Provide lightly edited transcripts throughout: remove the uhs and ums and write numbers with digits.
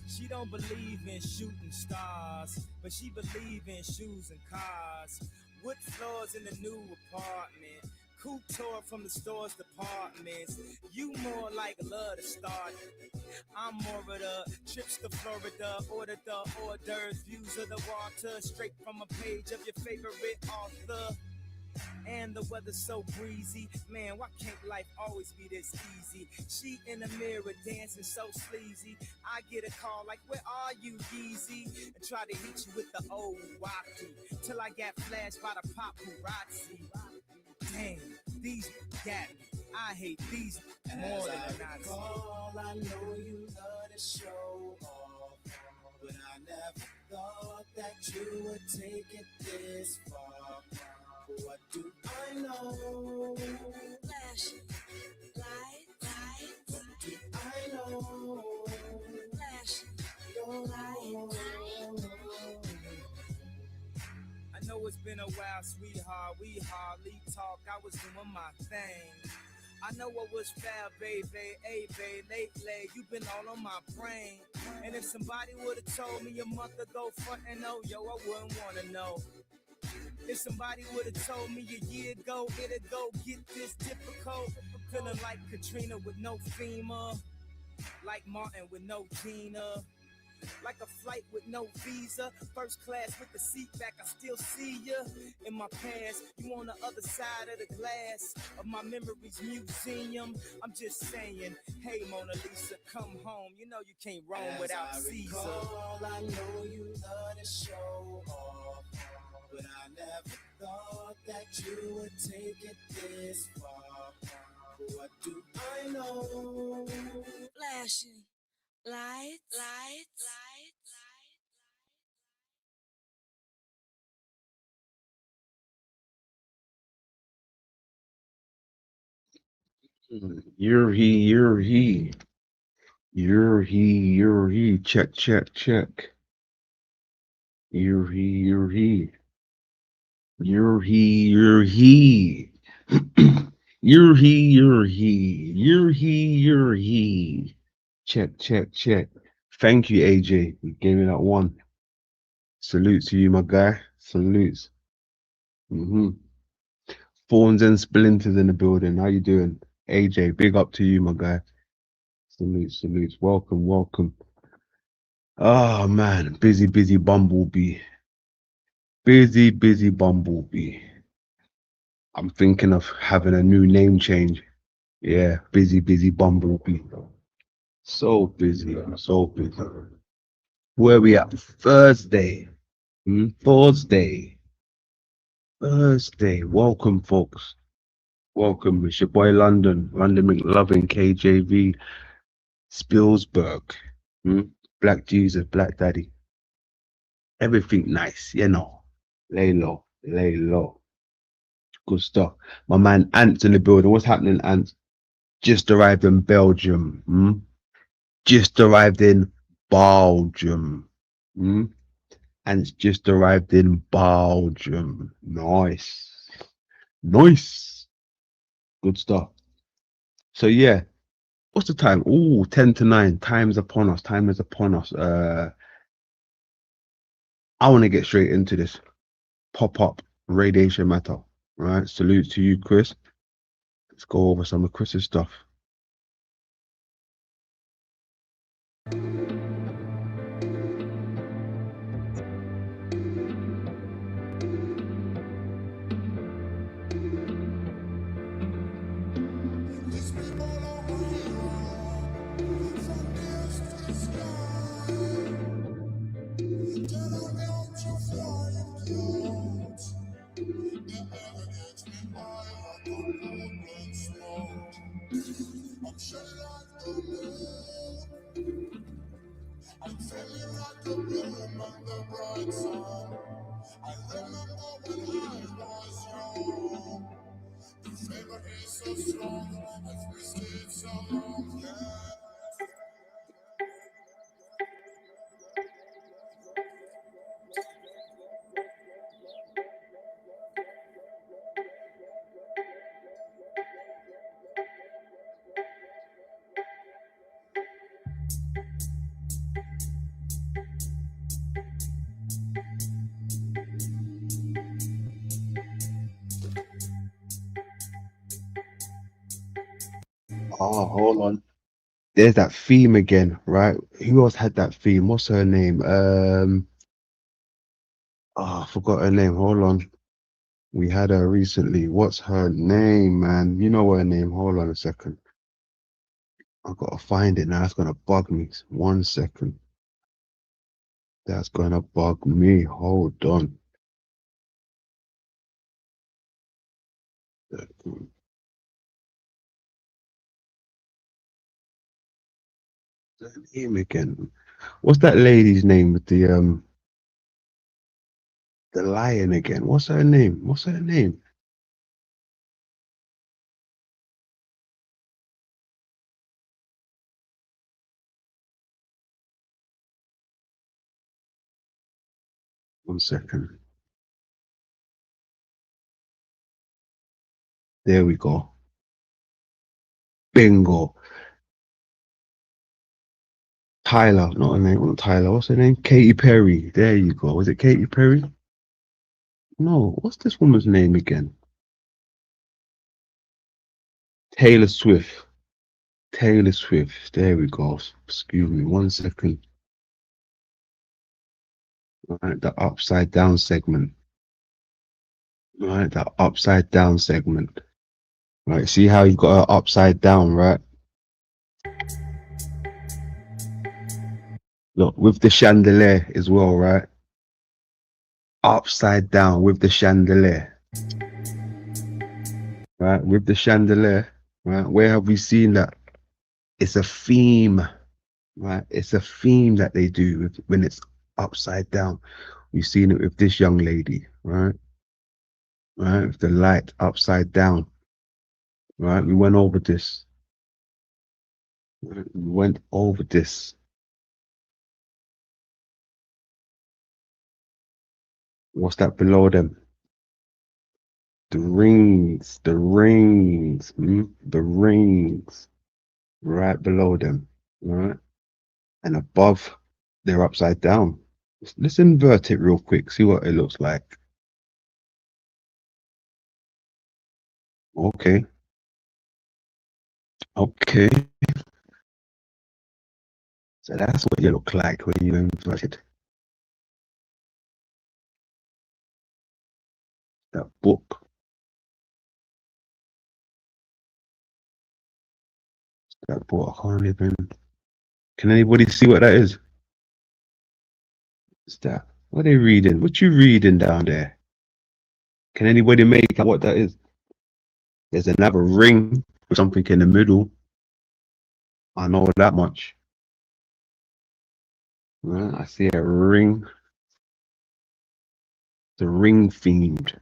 She don't believe in shooting stars, but she believe in shoes and cars. Wood floors in the new apartment. Coupe tour from the store's departments. You more like love to start. I'm more of the trips to Florida, order the hors d'oeuvres, views of the water, straight from a page of your favorite author. And the weather's so breezy, man, why can't life always be this easy? She in the mirror dancing so sleazy. I get a call like, where are you, Yeezy? And try to hit you with the old wacky, till I got flashed by the paparazzi. Damn, these got me. I hate these more than a Nazi. I know you love to show off, but I never thought that you would take it this far. What do I know? Flashing light. What do I know? Flashing light. I know it's been a while, sweetheart. We hardly talk. I was doing my thing. I know what was foul, baby. Hey, babe, lately you been all on my brain. And if somebody would've told me a month ago, front and oh, yo, I wouldn't wanna know. If somebody would've told me a year ago, it'd go get this difficult. Feeling like Katrina with no FEMA, like Martin with no Gina, like a flight with no visa, first class with the seat back. I still see ya in my past. You on the other side of the glass of my memories museum. I'm just saying, hey Mona Lisa, come home. You know you can't roam without Caesar. I know you love to show off, but I never thought that you would take it this far. What do I know? Flashing light. You're he. Check. You're he. You're he. You're he. Check. Thank you, AJ. You gave me that one. Salute to you, my guy. Salutes. Thorns and splinters in the building. How you doing? AJ, big up to you, my guy. Salutes. Welcome. Oh man, busy bumblebee. Busy bumblebee. I'm thinking of having a new name change. Yeah, busy bumblebee. So busy. Where we at? Thursday. Thursday. Welcome, folks. Welcome. It's your boy London McLovin, KJV, Spilsberg, Black Jesus, Black Daddy. Everything nice, you know. Lay low. Good stuff. My man Ant's in the building. What's happening, Ant? Just arrived in Belgium. Just arrived in Belgium. Ant's just arrived in Belgium. Nice. Good stuff. So yeah. What's the time? Oh, 10 to 9. Time is upon us. I want to get straight into this pop-up radiation matter. Right. Salute to you, Chris. Let's go over some of Chris's stuff. I'm feeling like a bloom on the bright sun. I remember when I was young. The flavor is so strong, I've missed it so long, yeah. Oh, hold on. There's that theme again, right? Who else had that theme? What's her name? Oh, I forgot her name. Hold on. We had her recently. What's her name, man? You know her name. Hold on a second. I gotta find it now. That's gonna bug me. 1 second. That's gonna bug me. Hold on. Her name again. What's that lady's name with the lion again? What's her name? What's her name? 1 second. There we go. Bingo. Tyler, not her name, not Tyler. What's her name? Katy Perry. There you go. Was it Katy Perry? No. What's this woman's name again? Taylor Swift. Taylor Swift. There we go. Excuse me. 1 second. Right, the upside down segment. Right, the upside down segment. Right, see how you got her upside down, right? Look, with the chandelier as well, right? Upside down with the chandelier. Right, with the chandelier. Right, where have we seen that? It's a theme, right? It's a theme that they do when it's upside down. We've seen it with this young lady, right? Right, with the light upside down, right? We went over this. Right? We went over this. What's that below them? The rings, the rings, right below them, right? And above, they're upside down. Let's invert it real quick, see what it looks like. Okay, okay. So that's what you look like when you invert it. That book, that book, I can't even. Can anybody see what that is? What's that? What are they reading? What you reading down there? Can anybody make out what that is? There's another ring with something in the middle. I know that much. Right? I see a ring. The ring themed.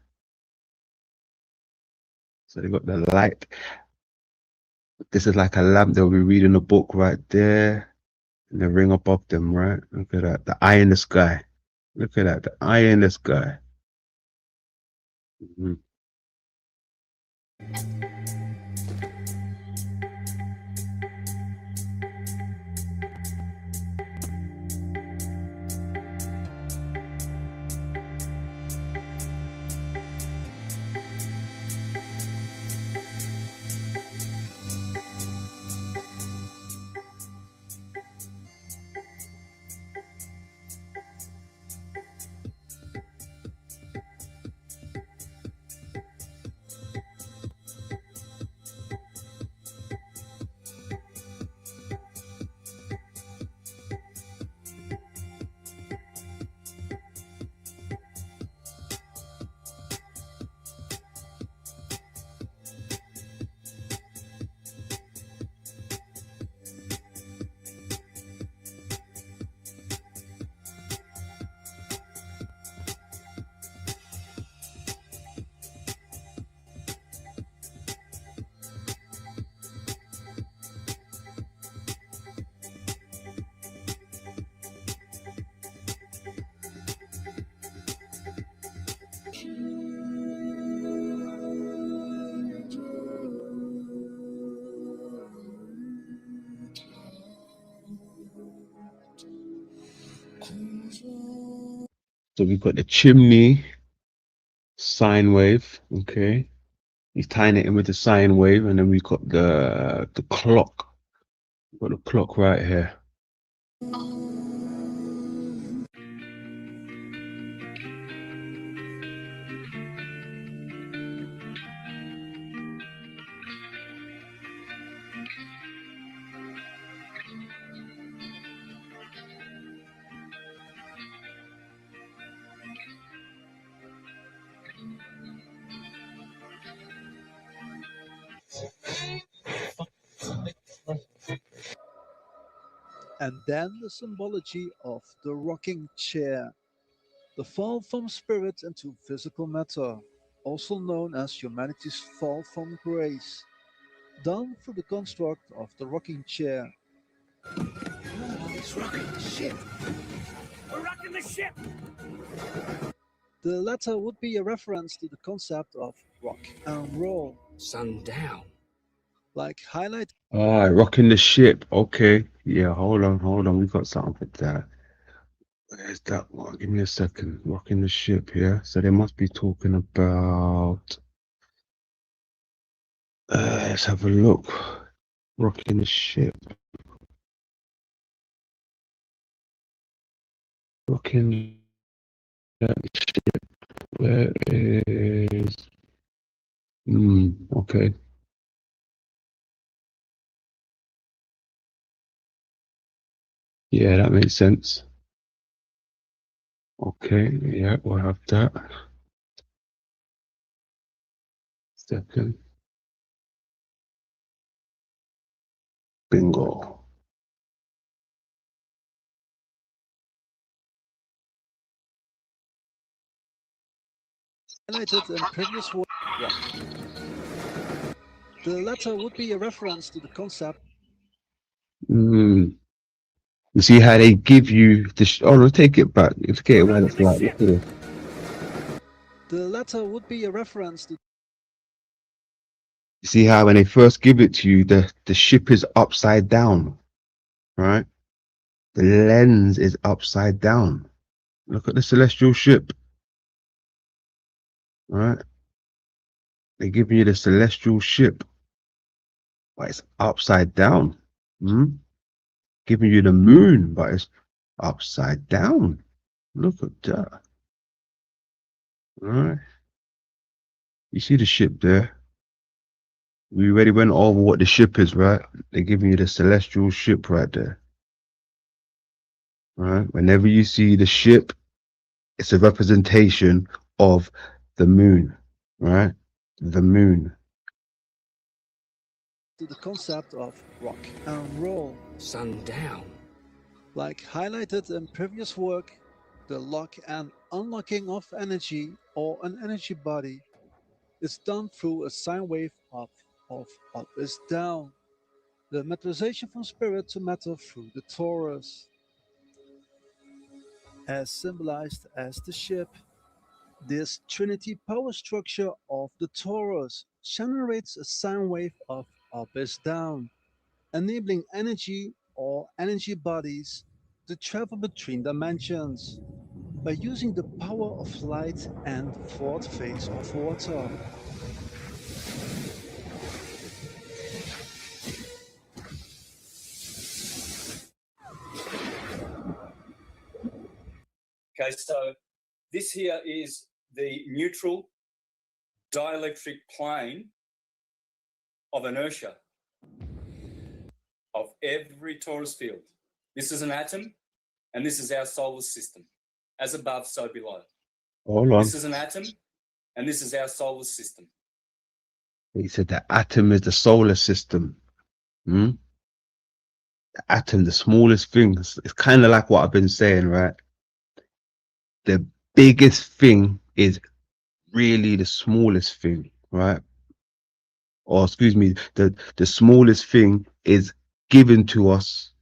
So they got the light. This is like a lamp. They'll be reading a book right there. And the ring above them, right? Look at that. The eye in the sky. Look at that. The eye in the sky. Mhm. So we've got the chimney, sine wave. Okay. He's tying it in with the sine wave, and then we've got the clock. We've got the clock right here. And then the symbology of the rocking chair, the fall from spirit into physical matter, also known as humanity's fall from grace, done through the construct of the rocking chair. He's rocking the ship. We're rocking the ship. The latter would be a reference to the concept of rock and roll, Sundown. like highlight. Alright, rocking the ship. Okay. Yeah, hold on. We got something for that. Where's that one? Give me a second. Rocking the ship, yeah. So they must be talking about let's have a look. Rocking the ship. Rocking that ship. Where is okay. Yeah, that makes sense. Okay, yeah, we'll have that. Second. Bingo. Highlighted in previous work. The latter would be a reference to the concept. You see how they give you the oh no, take it back. Let's get it right. It's like look at this. The latter would be a reference to. You see how when they first give it to you, the ship is upside down, right? The lens is upside down. Look at the celestial ship, right? They give you the celestial ship, but it's upside down. Giving you the moon, but it's upside down. Look at that. Right? You see the ship there? We already went over what the ship is, right? They're giving you the celestial ship right there. Right? Whenever you see the ship, it's a representation of the moon, right? The moon. To the concept of rock and roll. Sundown. Like highlighted in previous work, the lock and unlocking of energy or an energy body is done through a sine wave of up is down. The materialization from spirit to matter through the torus. As symbolized as the ship, this trinity power structure of the torus generates a sine wave of up is down, enabling energy or energy bodies to travel between dimensions by using the power of light and fourth phase of water. Okay, so this here is the neutral dielectric plane of inertia of every torus field. This is an atom, and this is our solar system. As above, so below. Hold on. This is an atom, and this is our solar system. He said the atom is the solar system. The atom, the smallest thing. It's kind of like what I've been saying, right? The biggest thing is really the smallest thing, right? Or excuse me, the smallest thing is given to us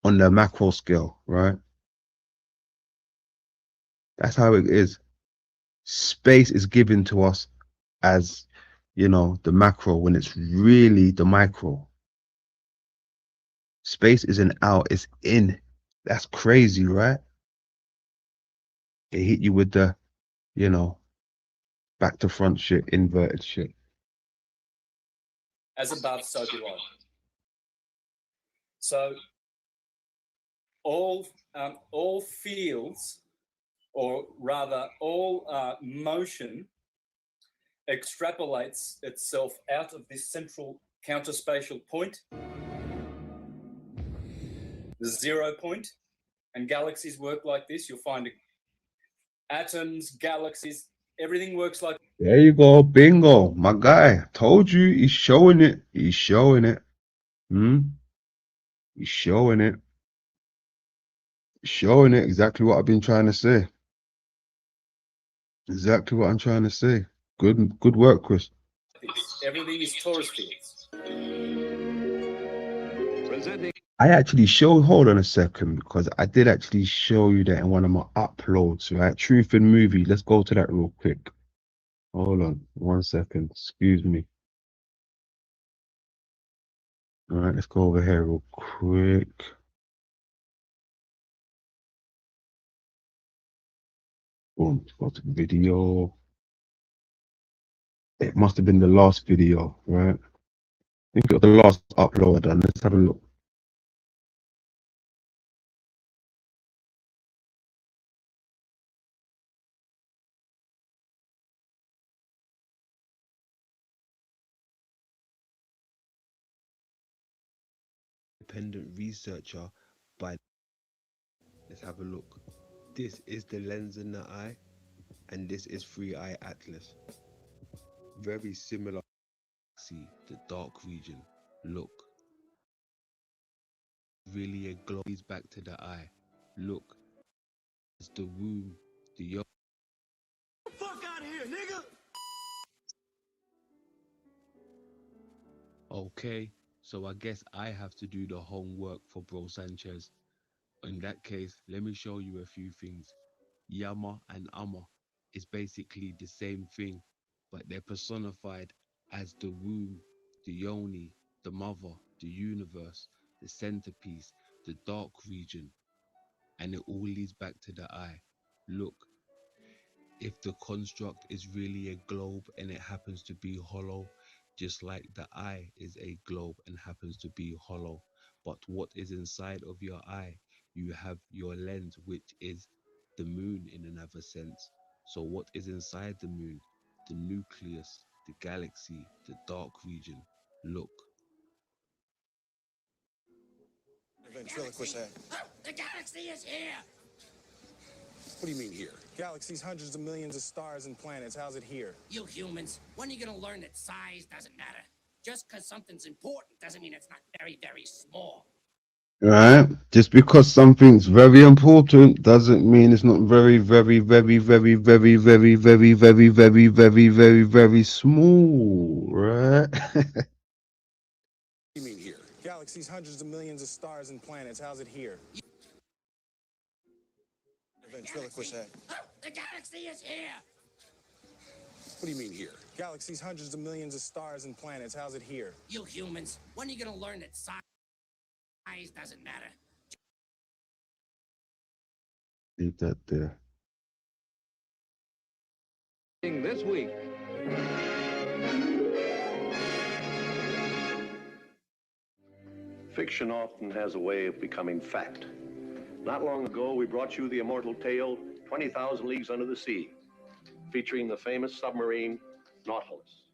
on the macro scale, right? That's how it is. Space is given to us as, the macro when it's really the micro. Space isn't out, it's in. That's crazy, right? They hit you with the, Back to front shit, inverted shit. As above, so below. So all fields, or rather all motion, extrapolates itself out of this central counterspatial point, the 0 point, and galaxies work like this. You'll find atoms, galaxies, everything works like. There you go, bingo, my guy. Told you, he's showing it. He's showing it. He's showing it. Showing it. Exactly what I've been trying to say. Exactly what I'm trying to say. Good work, Chris. Everything is torus fields. I actually hold on a second, because I did actually show you that in one of my uploads, right? Truth in Movie. Let's go to that real quick. Hold on 1 second. Excuse me. All right, let's go over here real quick. Boom, go to the video. It must have been the last video, right? I think it was the last upload I done. Let's have a look. Independent researcher by. Let's have a look. This is the lens in the eye, and this is 3-eye atlas. Very similar. See the dark region. Look. Really a glow. Back to the eye. Look. It's the womb. The yolk. Get the fuck out of here, nigga! Okay, so I guess I have to do the homework for Bro Sanchez. In that case, let me show you a few things. Yama and Amma is basically the same thing, but they're personified as the womb, the yoni, the mother, the universe, the centerpiece, the dark region, and it all leads back to the eye. Look, if the construct is really a globe and it happens to be hollow, just like the eye is a globe and happens to be hollow, but what is inside of your eye? You have your lens, which is the moon in another sense. So what is inside the moon? The nucleus, the galaxy, the dark region. Look. Ventriloquist head. The galaxy is here. What do you mean here? Galaxies, hundreds of millions of stars and planets. How's it here? You humans, when are you gonna learn that size doesn't matter? Just because something's important doesn't mean it's not very, very small. Right? Just because something's very important doesn't mean it's not very, very, very, very, very, very, very, very, very, very, very, very small, right? What do you mean here? Galaxies, hundreds of millions of stars and planets. How's it here? Ventriloquist head. The galaxy is here. What do you mean here? Galaxies, hundreds of millions of stars and planets. How's it here? You humans, when are you gonna learn that size doesn't matter? Leave that there. This week. Fiction often has a way of becoming fact. Not long ago, we brought you the immortal tale, 20,000 Leagues Under the Sea, featuring the famous submarine Nautilus.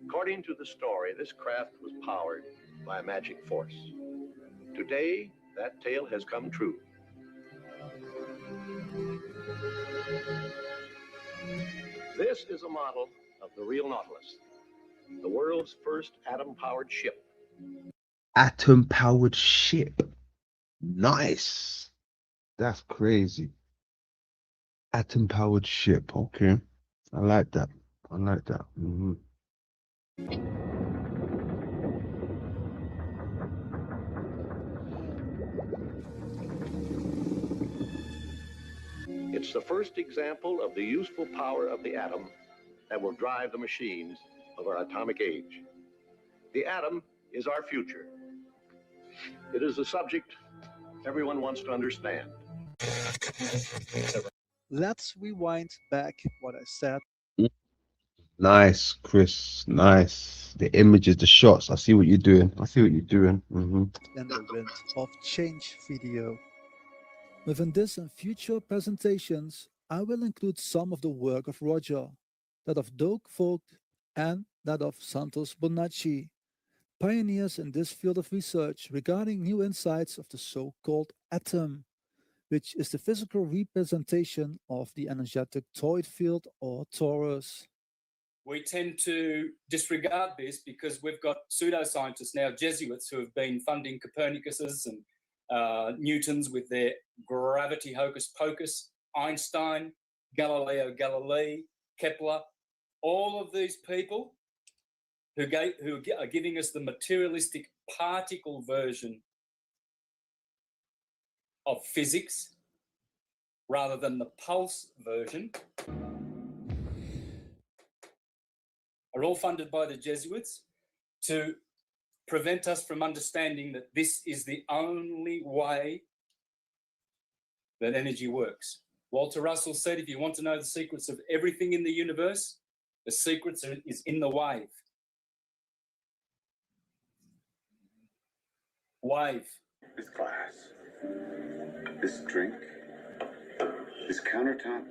According to the story, this craft was powered by a magic force. Today, that tale has come true. This is a model of the real Nautilus, the world's first atom-powered ship. Atom-powered ship. Nice. That's crazy. Atom-powered ship. Okay. I like that. I like that. It's the first example of the useful power of the atom that will drive the machines of our atomic age. The atom is our future. It is a subject everyone wants to understand. Let's rewind back what I said. Nice, Chris. Nice. The images, the shots. I see what you're doing. I see what you're doing. In the Wind of Change video. Within this and future presentations, I will include some of the work of Roger, that of Doug Vogt, and that of Santos Bonacci, pioneers in this field of research regarding new insights of the so-called atom, which is the physical representation of the energetic toroid field or torus. We tend to disregard this because we've got pseudoscientists now, Jesuits, who have been funding Copernicus's and Newton's with their gravity hocus pocus, Einstein, Galileo Galilei, Kepler, all of these people who are giving us the materialistic particle version of physics rather than the pulse version, are all funded by the Jesuits to prevent us from understanding that this is the only way that energy works. Walter Russell said, if you want to know the secrets of everything in the universe, the secret is in the wave. Wave. This glass, this drink, this countertop,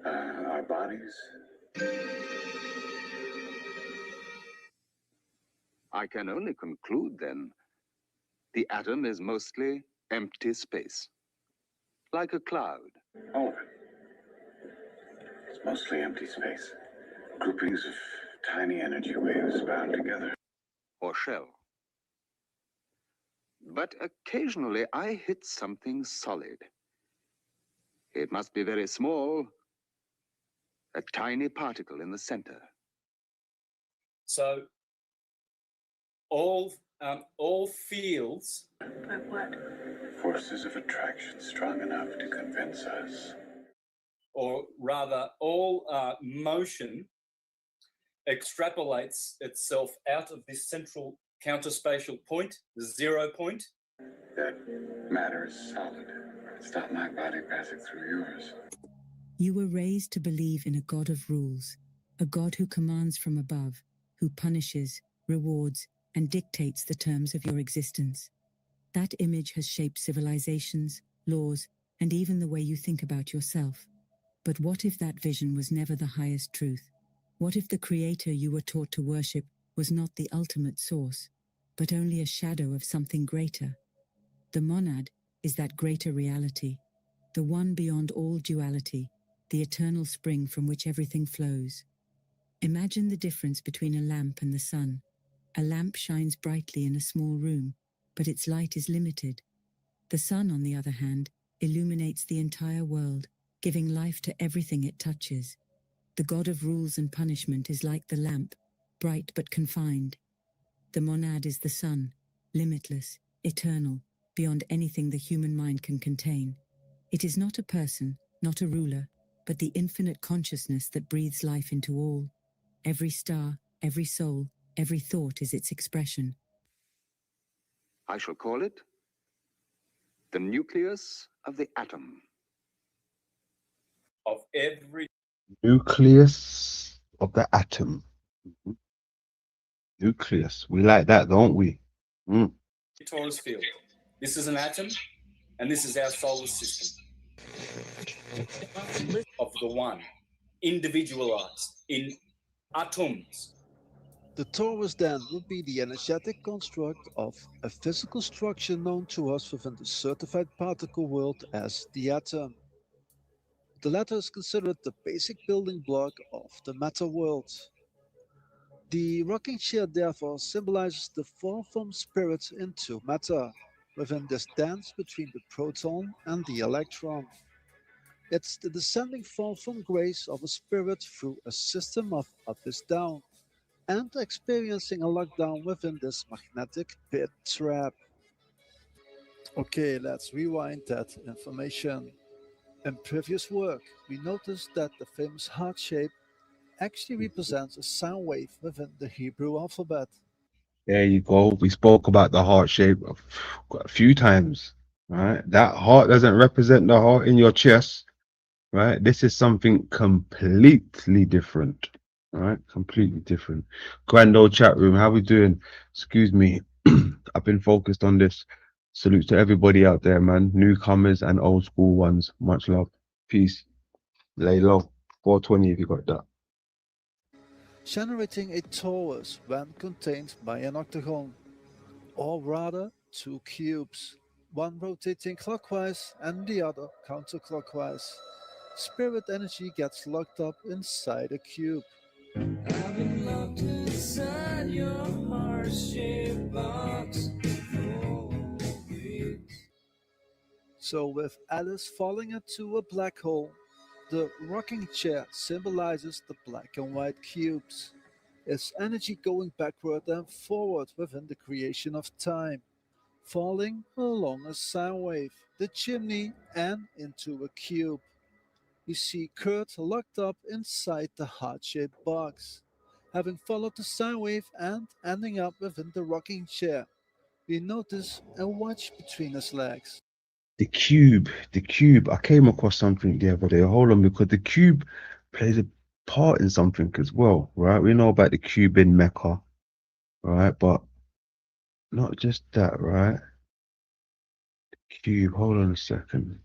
our bodies. I can only conclude, then, the atom is mostly empty space, like a cloud. All of it. It's mostly empty space. Groupings of tiny energy waves bound together. Or shell. But occasionally I hit something solid. It must be very small, a tiny particle in the center. So all fields. Like what? Forces of attraction strong enough to convince us. Or rather, all motion extrapolates itself out of this central counterspatial point, the 0 point. That matter is solid. It's not my body passing through yours. You were raised to believe in a God of rules, a God who commands from above, who punishes, rewards, and dictates the terms of your existence. That image has shaped civilizations, laws, and even the way you think about yourself. But what if that vision was never the highest truth? What if the creator you were taught to worship was not the ultimate source, but only a shadow of something greater? The monad is that greater reality, the one beyond all duality, the eternal spring from which everything flows. Imagine the difference between a lamp and the sun. A lamp shines brightly in a small room, but its light is limited. The sun, on the other hand, illuminates the entire world, giving life to everything it touches. The God of rules and punishment is like the lamp, bright but confined. The monad is the sun, limitless, eternal, beyond anything the human mind can contain. It is not a person, not a ruler, but the infinite consciousness that breathes life into all. Every star, every soul, every thought is its expression. I shall call it the nucleus of the atom. Of every Nucleus of the atom. Nucleus. We like that, don't we? torus field. This is an atom, and this is our solar system. Of the one, individualized in atoms. The torus then would be the energetic construct of a physical structure known to us within the certified particle world as the atom. The latter is considered the basic building block of the matter world. The rocking chair therefore symbolizes the fall from spirit into matter, within this dance between the proton and the electron. It's the descending fall from grace of a spirit through a system of up is down, and experiencing a lockdown within this magnetic pit trap. Okay, let's rewind that information. In previous work, we noticed that the famous heart shape actually represents a sound wave within the Hebrew alphabet. There you go. We spoke about the heart shape a few times, right? That heart doesn't represent the heart in your chest, right? This is something completely different. All right, completely different. Grand old chat room. How we doing? Excuse me. I've been focused on this. Salute to everybody out there, man. Newcomers and old school ones. Much love. Peace. Lay low. 420 if you got that. Generating a torus when contained by an octagon, or rather two cubes, one rotating clockwise and the other counterclockwise. Spirit energy gets locked up inside a cube. I've been locked inside your heart-shaped box for weeks. So, with Alice falling into a black hole, the rocking chair symbolizes the black and white cubes, its energy going backward and forward within the creation of time, falling along a sine wave, the chimney, and into a cube. You see Kurt locked up inside the heart-shaped box, having followed the sine wave and ending up within the rocking chair. We notice a watch between his legs. The cube. The cube. I came across something the other day. Hold on, because the cube plays a part in something as well, right? We know about the cube in Mecca, right? But not just that, right? Cube. Hold on a second.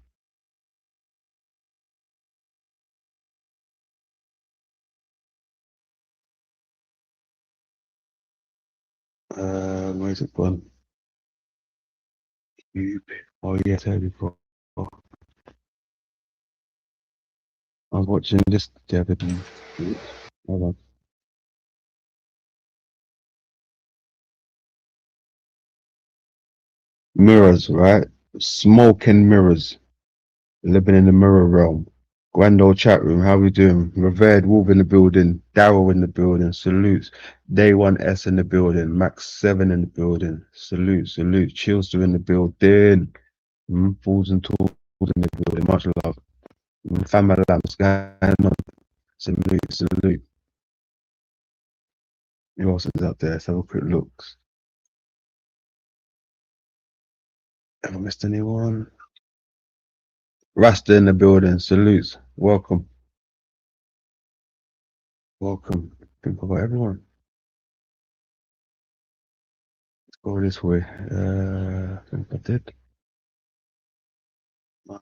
Where's it gone? Cube. Oh yes, there we go. I was watching this the other day. Hold on. Mirrors, right? Smoke and mirrors. Living in the mirror realm. Grand old chat room. How we doing? Revered Wolf in the building. Daryl in the building. Salutes. Day 1S in the building. Max 7 in the building. Salute, salute. Chillster in the building. Fools and tools in the building. Much love. Family lamps going on. Salute, salute. Who else is out there? Let's have a quick look. Have I missed anyone? Rasta in the building. Salutes. Welcome. Welcome. I think I got everyone. Let's go this way. I think I did.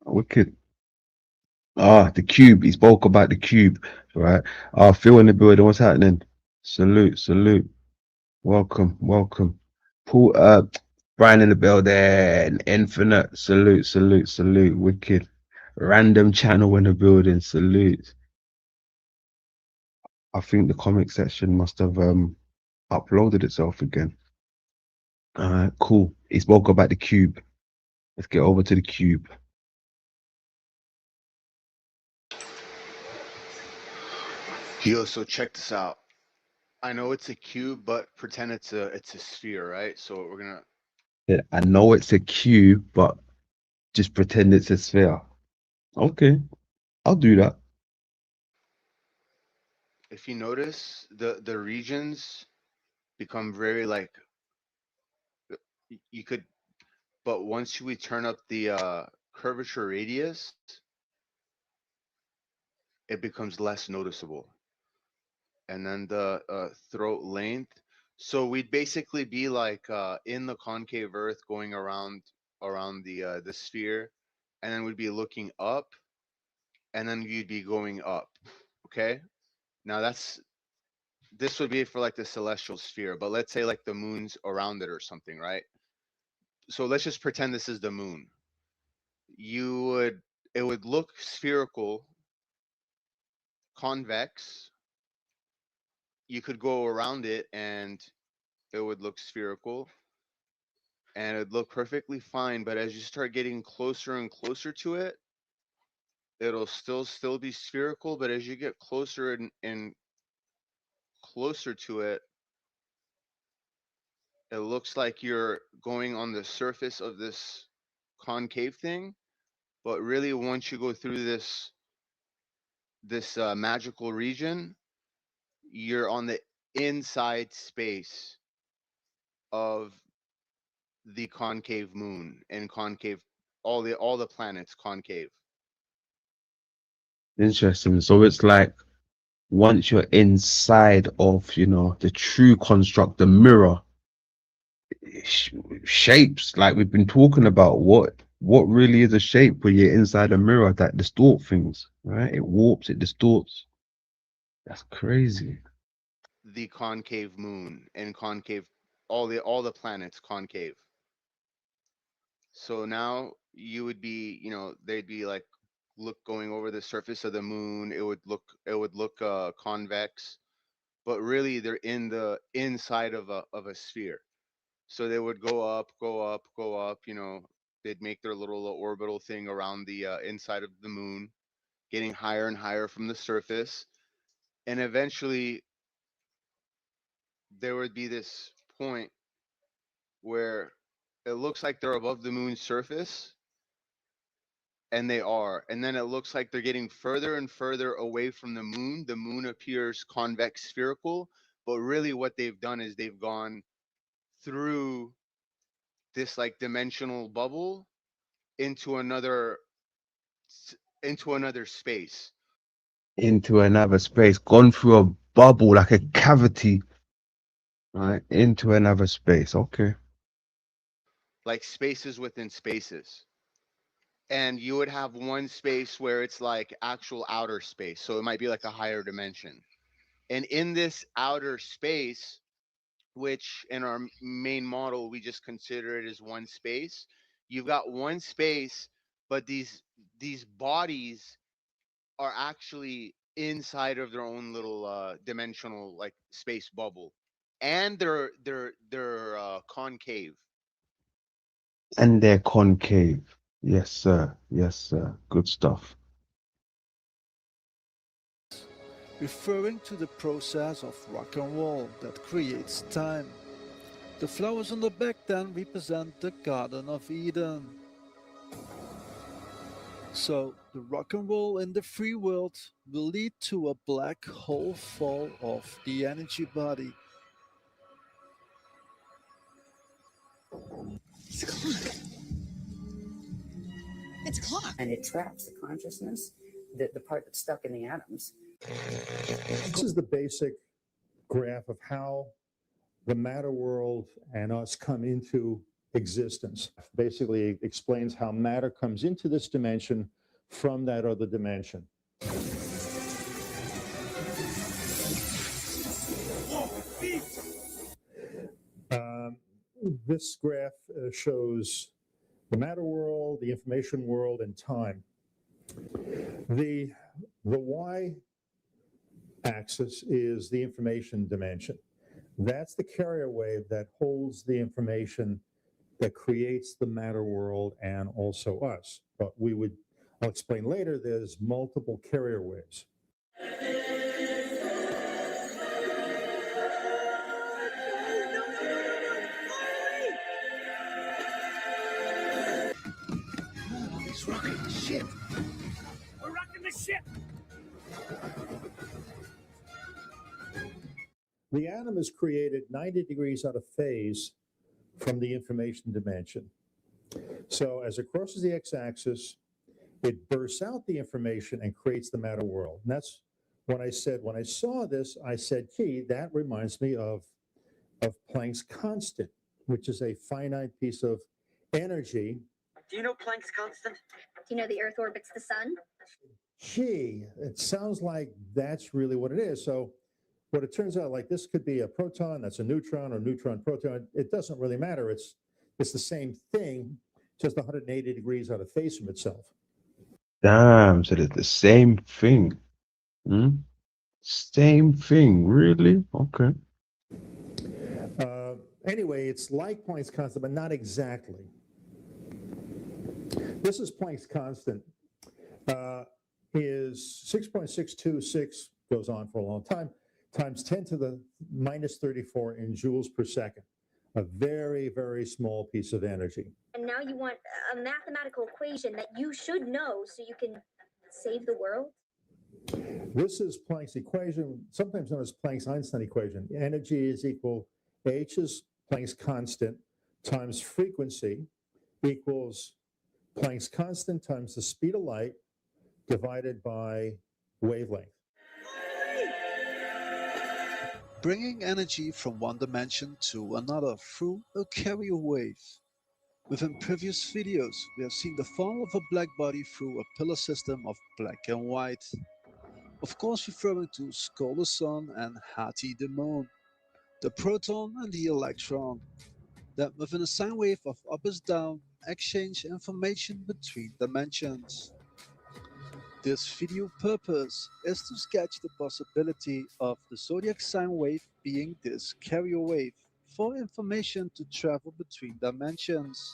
Wicked. The cube. He spoke about the cube, right? Phil in the building. What's happening? Salute, salute. Welcome, welcome. Paul, Brian in the building. Infinite. Salute, salute, salute. Wicked. Random channel in the building. Salute. I think the comic section must have uploaded itself again. Cool. He spoke about the cube. Let's get over to the cube. Yo, so check this out. I know it's a cube, but pretend it's a sphere, right? So we're gonna. Yeah, I know it's a cube, but just pretend it's a sphere. Okay, I'll do that. If you notice, the regions become very like you could, but once we turn up the curvature radius, it becomes less noticeable. And then the throat length. So we'd basically be like in the concave Earth, going around the sphere, and then we'd be looking up, and then you'd be going up. Okay. Now this would be for like the celestial sphere, but let's say like the moon's around it or something, right? So let's just pretend this is the moon. It would look spherical, convex. You could go around it and it would look spherical and it'd look perfectly fine. But as you start getting closer and closer to it, it'll still be spherical. But as you get closer and closer to it, it looks like you're going on the surface of this concave thing. But really, once you go through this magical region, you're on the inside space of the concave moon and concave all the planets concave. Interesting. So it's like once you're inside of, you know, the true construct, the mirror, shapes like we've been talking about, what really is a shape when you're inside a mirror that distort things, right? It warps, it distorts. That's crazy. The concave moon and concave, all the planets concave. So now you would be, you know, they'd be like look going over the surface of the moon. It would look convex, but really they're in the inside of a sphere. So they would go up, go up, go up. You know, they'd make their little orbital thing around the inside of the moon, getting higher and higher from the surface, and eventually there would be this point where it looks like they're above the moon's surface, and they are. And then it looks like they're getting further and further away from the moon. The moon appears convex spherical, but really what they've done is they've gone through this like dimensional bubble into another space. Into another space, gone through a bubble like a cavity, right? Into another space. Okay. Like spaces within spaces. And you would have one space where it's like actual outer space. So it might be like a higher dimension. And in this outer space, which in our main model, we just consider it as one space, you've got one space, but these bodies are actually inside of their own little dimensional like space bubble. And they're concave. And they're concave. Yes, sir. Yes, sir. Good stuff. referring to the process of rock and roll that creates time. The flowers on the back then represent the Garden of Eden. So, the rock and roll in the free world will lead to a black hole fall of the energy body. It's a clock. It's a clock. And it traps the consciousness, the part that's stuck in the atoms. This is the basic graph of how the matter world and us come into existence. Basically, it explains how matter comes into this dimension from that other dimension. This graph shows the matter world, the information world, and time. The y axis is the information dimension. That's the carrier wave that holds the information that creates the matter world and also us. But I'll explain later, there's multiple carrier waves. He's rocking the ship. We're rocking the ship. The atom is created 90 degrees out of phase from the information dimension. So as it crosses the x-axis, it bursts out the information and creates the matter world. And that's when I saw this, I said, gee, that reminds me of Planck's constant, which is a finite piece of energy. Do you know Planck's constant? Do you know the Earth orbits the sun? Gee, it sounds like that's really what it is. So what it turns out, like this could be a proton, that's a neutron, or neutron proton. It doesn't really matter. It's the same thing, just 180 degrees out of phase from itself. Damn, so it's the same thing. Same thing, really? Okay. Anyway, it's like Planck's constant, but not exactly. This is Planck's constant. Is 6.626, goes on for a long time, times 10 to the minus 34 in joules per second. A very, very small piece of energy. And now you want a mathematical equation that you should know so you can save the world? This is Planck's equation, sometimes known as Planck's Einstein equation. Energy is equal, h is Planck's constant times frequency equals Planck's constant times the speed of light divided by wavelength. bringing energy from one dimension to another through a carrier wave. Within previous videos, we have seen the fall of a black body through a pillar system of black and white. Of course referring to Skull the Sun and Hati the Moon, the proton and the electron, that within a sine wave of up is down exchange information between dimensions. This video purpose is to sketch the possibility of the zodiac sine wave being this carrier wave for information to travel between dimensions.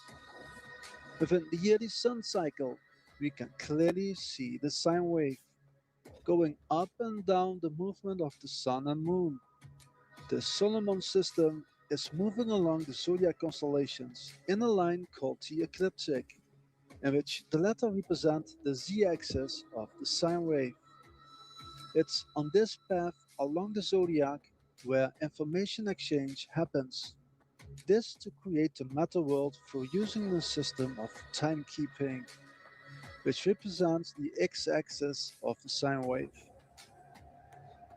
Within the yearly sun cycle, we can clearly see the sine wave going up and down the movement of the sun and moon. The Solomon system is moving along the zodiac constellations in a line called the ecliptic, in which the latter represent the z-axis of the sine wave. It's on this path along the zodiac where information exchange happens. This to create the matter world through using the system of timekeeping, which represents the x-axis of the sine wave.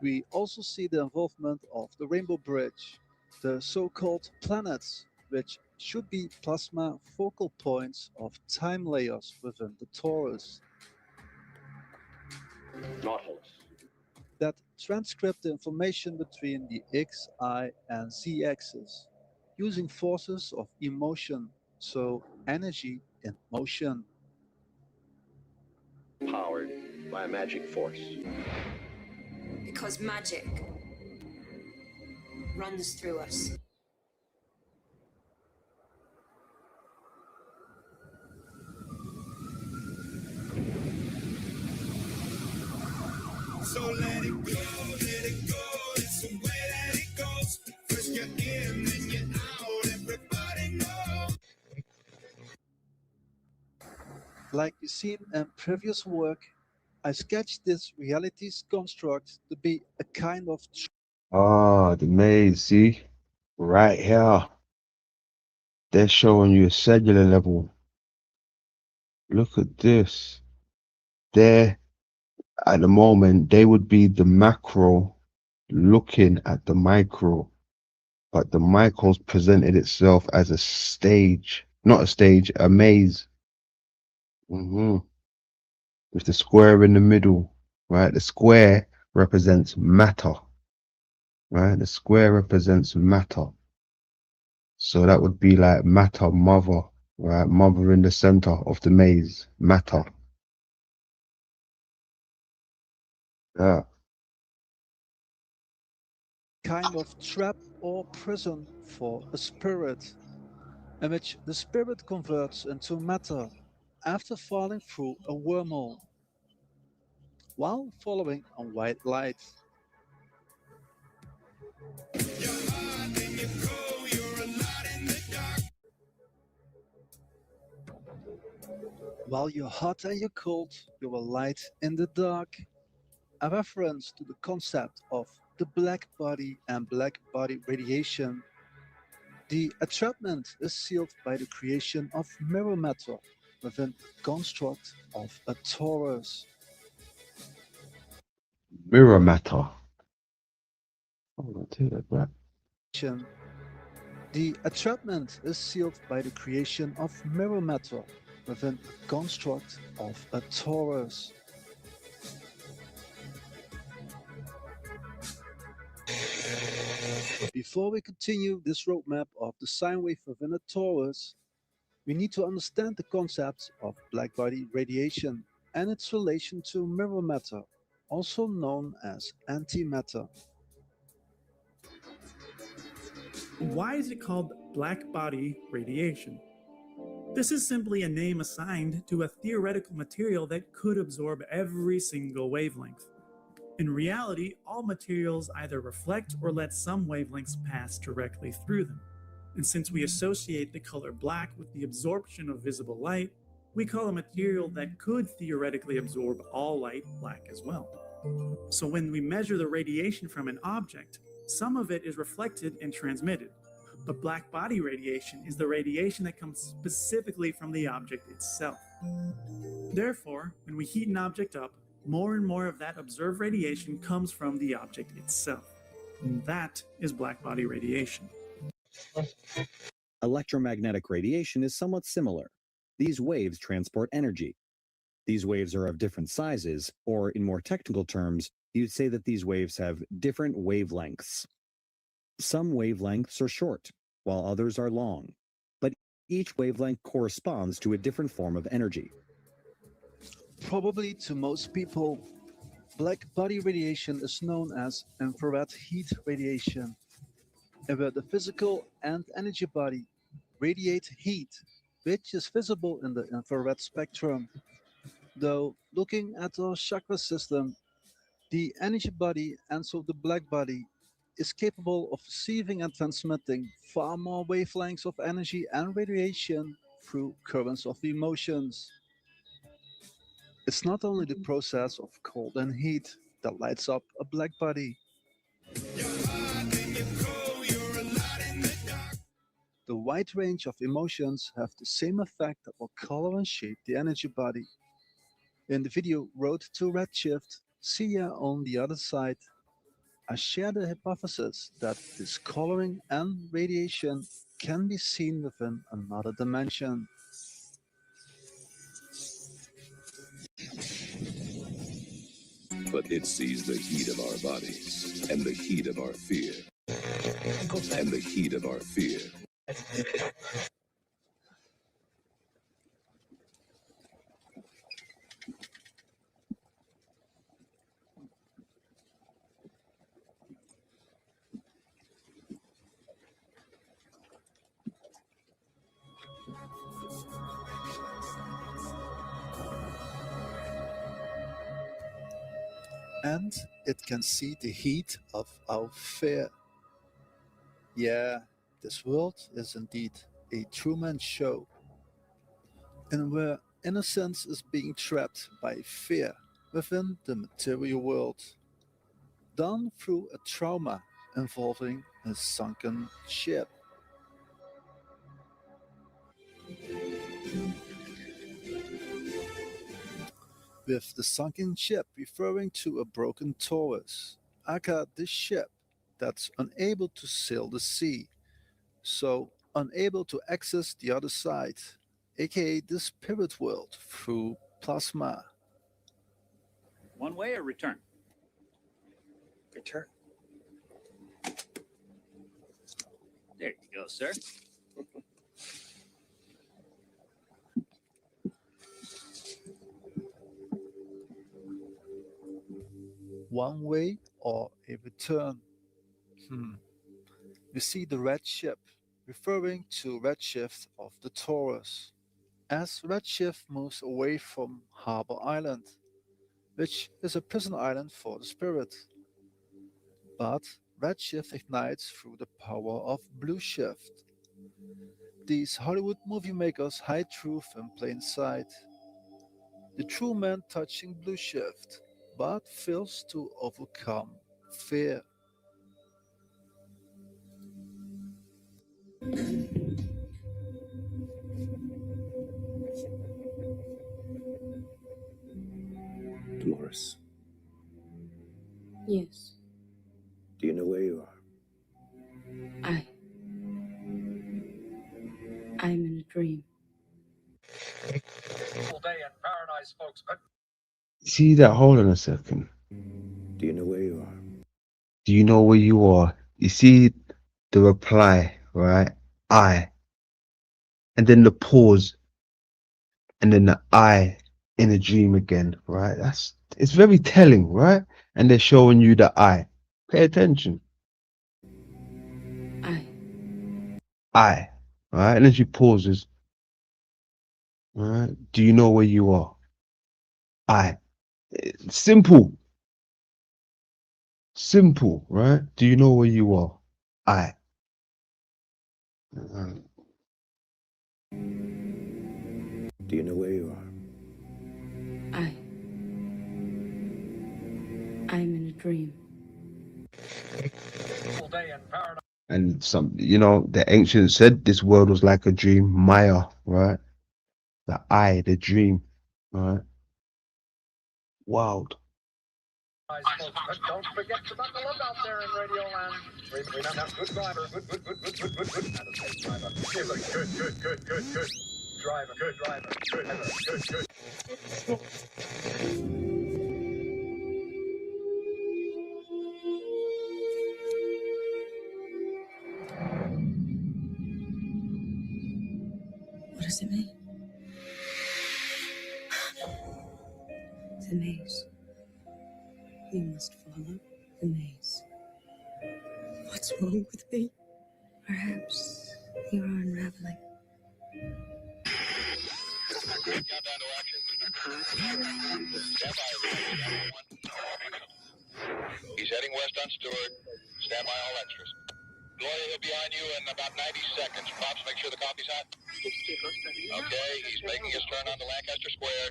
We also see the involvement of the rainbow bridge, the so-called planets, which should be plasma focal points of time layers within the torus, Nautilus. that transcript the information between the x, y, and z axis, using forces of emotion, so energy in motion. Powered by a magic force. Because magic runs through us. So let it go, it's the way that it goes. First you're in, then you're out, everybody knows. Like you've seen in previous work, I sketched this reality's construct to be a kind of Ah, the maze, see? Right here. They're showing you a cellular level. Look at this. There, at the moment, they would be the macro looking at the micro. But the micro's presented itself as a stage. Not a stage, a maze. With the square in the middle, right? The square represents matter, right? The square represents matter. So that would be like matter, mother, right? Mother in the center of the maze, matter. Yeah. kind of trap or prison for a spirit, in which the spirit converts into matter after falling through a wormhole, while following a white light. While you're hot and you're cold, you're a light in the dark, a reference to the concept of the black body and black body radiation. The entrapment is sealed by the creation of mirror matter within the construct of a torus. Mirror matter. Oh, I take that back. The entrapment is sealed by the creation of mirror matter within the construct of a torus. Before we continue this roadmap of the sine wave within a torus, we need to understand the concept of black body radiation and its relation to mirror matter, also known as antimatter. Why is it called black body radiation? This is simply a name assigned to a theoretical material that could absorb every single wavelength. In reality, all materials either reflect or let some wavelengths pass directly through them. And since we associate the color black with the absorption of visible light, we call a material that could theoretically absorb all light black as well. So when we measure the radiation from an object, some of it is reflected and transmitted. But black body radiation is the radiation that comes specifically from the object itself. Therefore, when we heat an object up, more and more of that observed radiation comes from the object itself. And that is black body radiation. Electromagnetic radiation is somewhat similar. These waves transport energy. These waves are of different sizes, or in more technical terms, you'd say that these waves have different wavelengths. Some wavelengths are short, while others are long, but each wavelength corresponds to a different form of energy. Probably to most people, black body radiation is known as infrared heat radiation, and where the physical and energy body radiate heat, which is visible in the infrared spectrum. Though looking at our chakra system, the energy body, and so the black body, is capable of receiving and transmitting far more wavelengths of energy and radiation through currents of emotions. It's not only the process of cold and heat that lights up a black body. The wide range of emotions have the same effect that will color and shape the energy body. In the video Road to Redshift, See Ya on the Other Side, I share the hypothesis that this coloring and radiation can be seen within another dimension. But it sees the heat of our bodies, and the heat of our fear, and the heat of our fear. And it can see the heat of our fear. Yeah, this world is indeed a Truman show, and where innocence is being trapped by fear within the material world, done through a trauma involving a sunken ship. With the sunken ship referring to a broken Torus, aka the ship that's unable to sail the sea, so unable to access the other side, aka the spirit world through plasma. One way or return? Return. There you go, sir. One way or a return? We see the red ship, referring to redshift of the Torus, as redshift moves away from Harbor Island, which is a prison island for the spirit. But redshift ignites through the power of blue shift. These Hollywood movie makers hide truth in plain sight. The true man touching blue shift, but fails to overcome fear. Dolores, Yes, do you know where you are? I'm in a dream. Full day in paradise, folks, but See that? Hold on a second. Do you know where you are? Do you know where you are? You see the reply, right? I. And then the pause. And then the I in a dream again, right? It's very telling, right? And they're showing you the I. Pay attention. I. Right? And then she pauses. Right? Do you know where you are? I. Simple. Simple, right? Do you know where you are? I. Do you know where you are? I'm in a dream. full day in paradise. And the ancients said this world was like a dream, Maya, right? The I, the dream, right? Wild. folks, but don't forget to buckle up out there in Radio Land. Remember, good driver, good. Not a safe driver. Good. Driver, good driver, good. What does it mean? The maze. You must follow the maze. What's wrong with me? Perhaps you are unraveling. He's heading west on Stewart. Stand by all extras. Gloria, he'll be on you in about 90 seconds. Pops, make sure the copy's hot. Okay, he's making his turn onto Lancaster Square.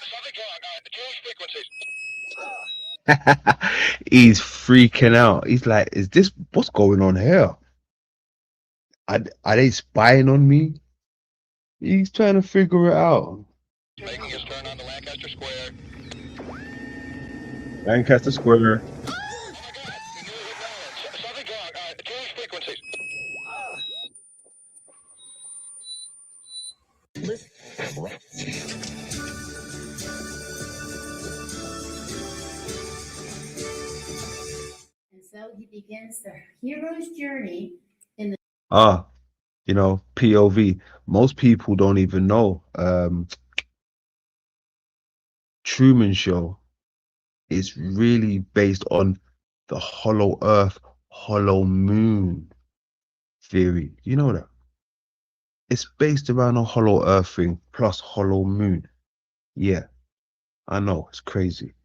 Something wrong. Change frequencies. He's freaking out. He's like, "Is this what's going on here? Are they spying on me?" He's trying to figure it out. Making his turn onto Lancaster Square. Lancaster Square. Something wrong. Change frequencies. And so he begins the hero's journey in the You know, POV. Most people don't even know. Truman Show is really based on the hollow earth, hollow moon theory. You know that? It's based around a hollow earth thing plus hollow moon. Yeah, I know. It's crazy.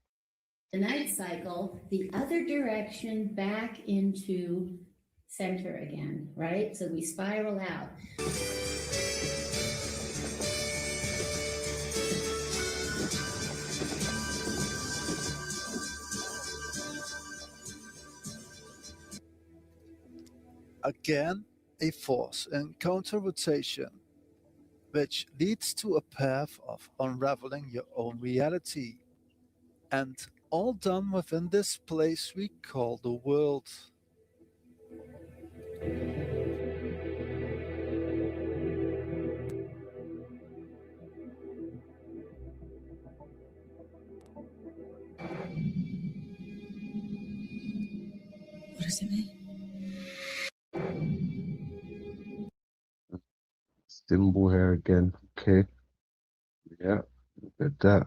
night cycle, the other direction back into center again, right? So we spiral out. Again, a force in counter-rotation, which leads to a path of unraveling your own reality, and all done within this place we call the world. What does it mean? Symbol here again. Okay. Yeah, look at that.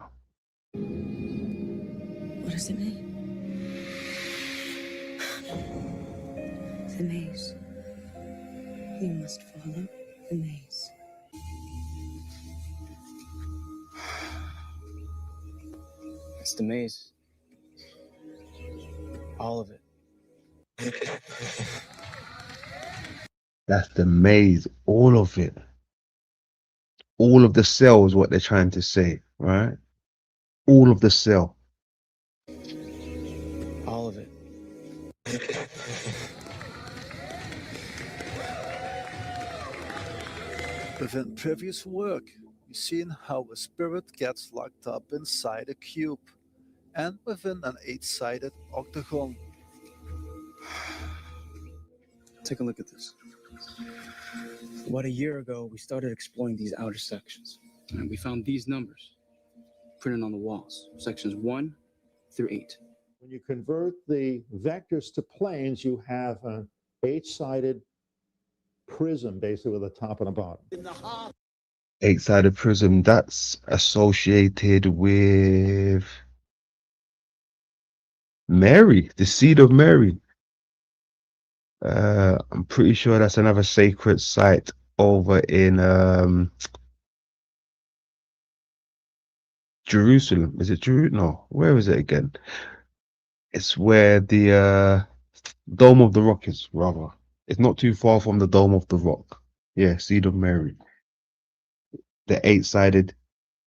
What does it mean? The maze. You must follow the maze. It's the maze. All of it. That's the maze. All of it. All of the cells, what they're trying to say, right? All of the cell. All of it. Within previous work, we've seen how a spirit gets locked up inside a cube and within an 8-sided octagon. Take a look at this. About a year ago, we started exploring these outer sections, and we found these numbers printed on the walls, sections 1 through 8. When you convert the vectors to planes, you have an 8-sided prism, basically with a top and a bottom. 8-sided prism. That's associated with Mary, the seed of Mary. I'm pretty sure that's another sacred site over in Jerusalem. Is it Jerusalem? No, where is it again? It's where the Dome of the Rock is, rather. It's not too far from the Dome of the Rock. Yeah, seed of Mary. The 8-sided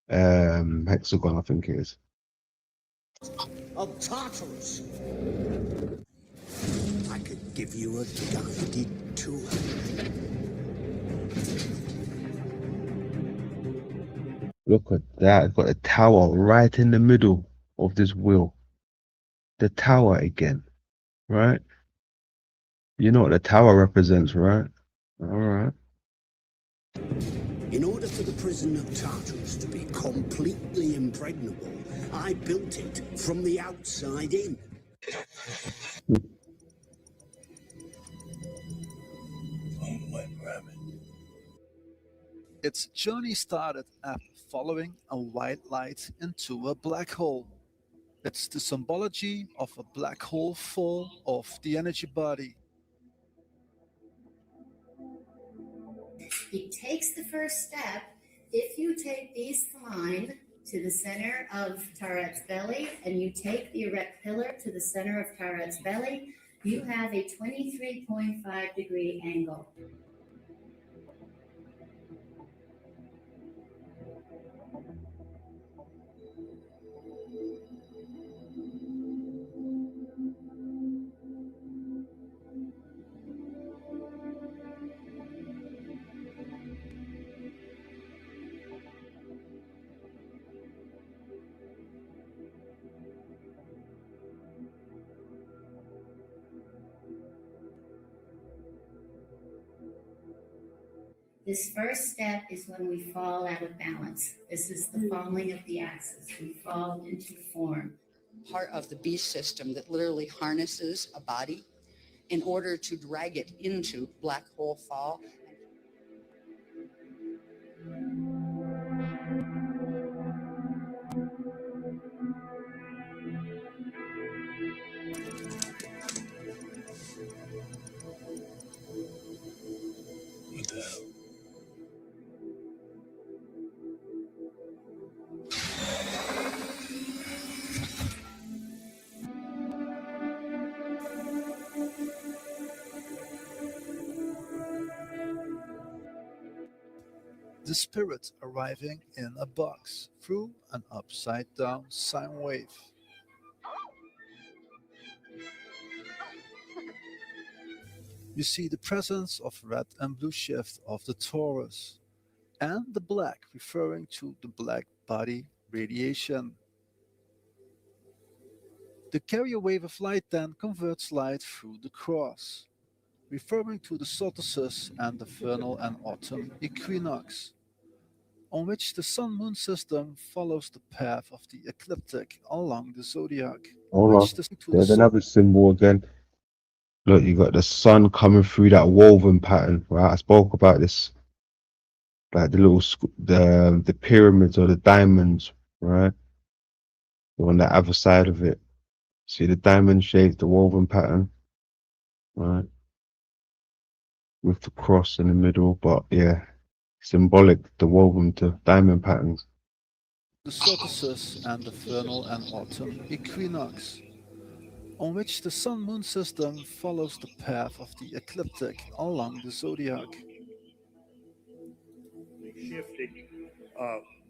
hexagon, I think it is. Of Tartarus. I could give you a guided tour. Look at that. Got a tower right in the middle of this wheel. The tower again, right? You know what the tower represents, right? All right. In order for the prison of Tartarus to be completely impregnable, I built it from the outside in. Its journey started after following a white light into a black hole. It's the symbology of a black hole full of the energy body. He takes the first step. If you take the spline to the center of Taret's belly and you take the erect pillar to the center of Taret's belly, you have a 23.5 degree angle. This first step is when we fall out of balance. This is the falling of the axis. We fall into form. Part of the beast system that literally harnesses a body in order to drag it into black hole fall. What the hell? The spirit arriving in a box through an upside down sine wave. You see the presence of red and blue shift of the torus, and the black referring to the black body radiation. The carrier wave of light then converts light through the cross, referring to the solstices and the vernal and autumn equinox, on which the sun-moon system follows the path of the ecliptic along the zodiac. Hold on. There's another symbol again. Look, you got the sun coming through that woven pattern, right? I spoke about this, like the little the pyramids or the diamonds, right? On the other side of it, see the diamond shape, the woven pattern, right? With the cross in the middle, but yeah, symbolic, the woven to diamond patterns. The solstices and the vernal and autumn equinox, on which the sun-moon system follows the path of the ecliptic along the zodiac. Shifting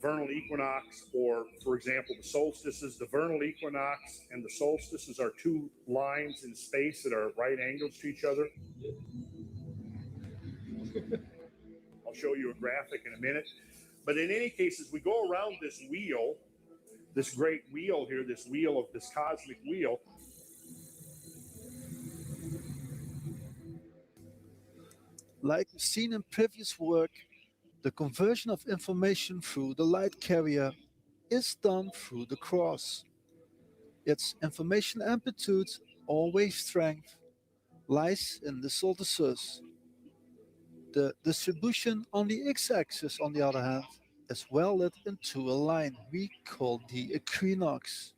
vernal equinox, or for example, the solstices, the vernal equinox and the solstices are two lines in space that are at right angles to each other. I'll show you a graphic in a minute. But in any case, as we go around this wheel, this great wheel here, this wheel of this cosmic wheel, like we've seen in previous work, the conversion of information through the light carrier is done through the cross. Its information amplitude or wave strength lies in the solstices. The distribution on the x-axis, on the other hand, is welded into a line we call the equinox,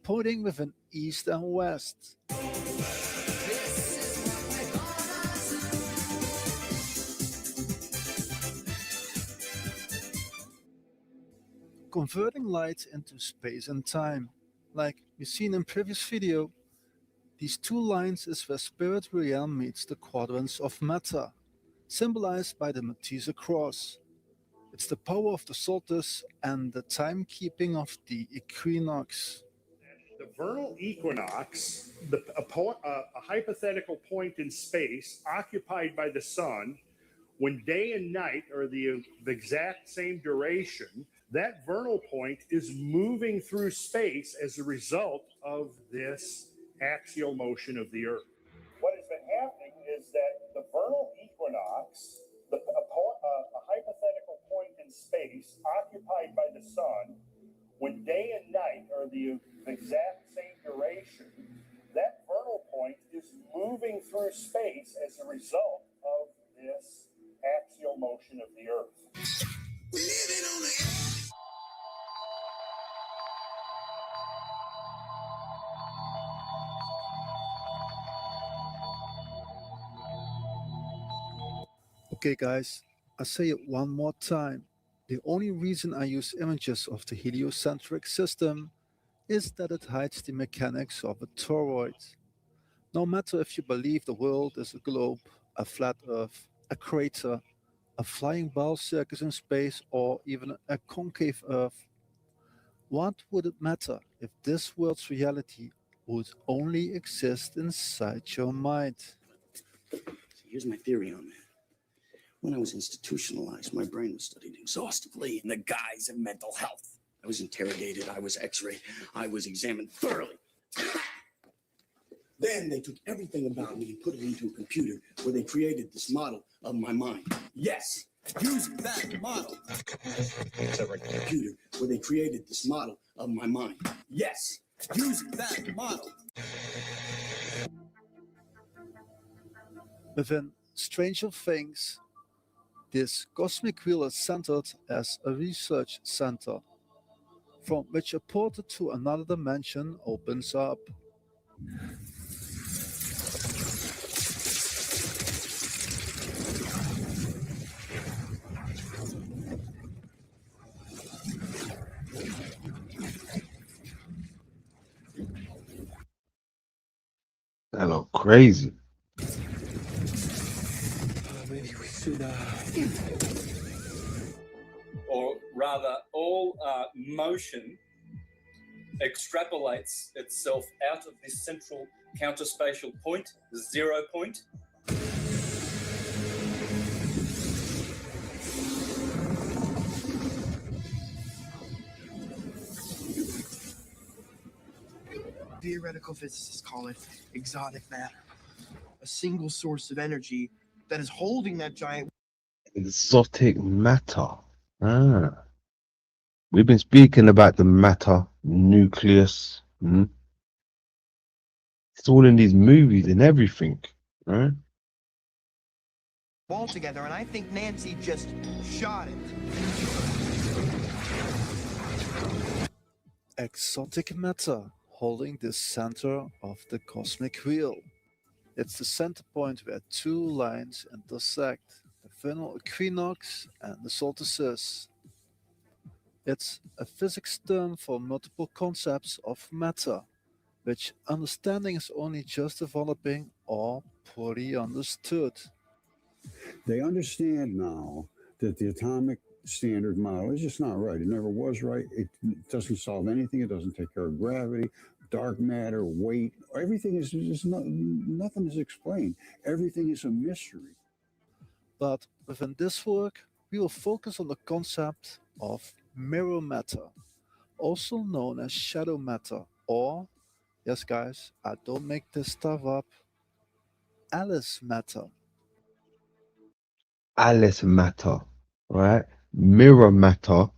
pointing within east and west. Converting light into space and time. Like we've seen in previous video, these two lines is where spirit realm meets the quadrants of matter, symbolized by the Malteser cross. It's the power of the solstice and the timekeeping of the equinox. the vernal equinox, a hypothetical point in space occupied by the sun, when day and night are the exact same duration, That vernal point is moving through space as a result of this axial motion of the Earth. What has been happening is that the vernal equinox, a hypothetical point in space occupied by the sun, when day and night are the exact same duration, that vernal point is moving through space as a result of this axial motion of the Earth. Okay, guys, I say it one more time. The only reason I use images of the heliocentric system is that it hides the mechanics of a toroid. No matter if you believe the world is a globe, a flat earth, a crater, a flying ball circus in space, or even a concave earth, what would it matter if this world's reality would only exist inside your mind? Here's my theory on that. When I was institutionalized, my brain was studied exhaustively in the guise of mental health. I was interrogated, I was x-rayed, I was examined thoroughly. Then they took everything about me and put it into a computer where they created this model of my mind. Yes, using that model. Computer where they created this model of my mind. Yes, using that model. Within Stranger Things, this cosmic wheel is centered as a research center, from which a portal to another dimension opens up. That look crazy. Maybe we should, or rather, all motion extrapolates itself out of this central counterspatial point, the 0 point. Theoretical physicists call it exotic matter, a single source of energy that is holding that giant. Exotic matter. Ah. We've been speaking about the matter nucleus. It's all in these movies and everything, right? All together, and I think Nancy just shot it. Exotic matter holding the center of the cosmic wheel. It's the center point where two lines intersect, the vernal equinox and the solstice. It's a physics term for multiple concepts of matter, which understanding is only just developing or poorly understood. They understand now that the atomic standard model is just not right. It never was right. It doesn't solve anything. It doesn't take care of gravity, dark matter, weight. Everything is just nothing is explained. Everything is a mystery. But within this work, we will focus on the concept of mirror matter, also known as shadow matter, or, yes guys, I don't make this stuff up, Alice matter. Alice matter, right? Mirror matter,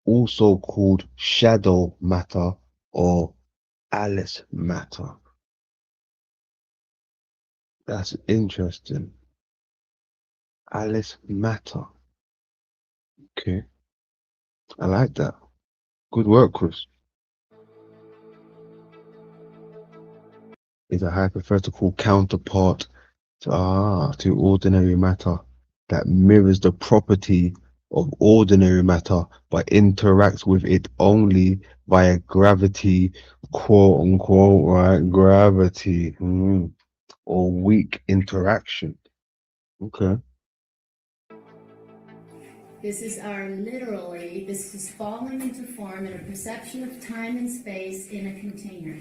also called shadow matter or Alice matter. That's interesting. Alice matter. Okay. I like that. Good work, Chris. Is a hypothetical counterpart to ordinary matter that mirrors the property of ordinary matter but interacts with it only via gravity, quote unquote, right? Gravity, or weak interaction. Okay. This is this is falling into form in a perception of time and space in a container.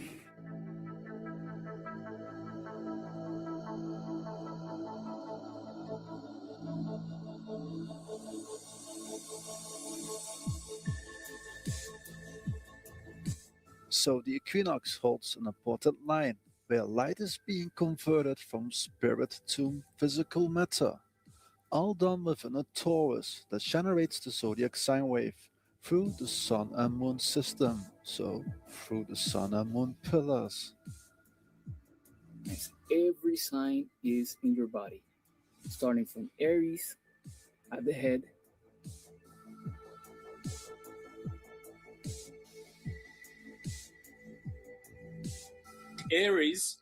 So the equinox holds an important line where light is being converted from spirit to physical matter, all done within a torus that generates the zodiac sine wave through the sun and moon system, so through the sun and moon pillars. As every sign is in your body, starting from Aries at the head, Aries,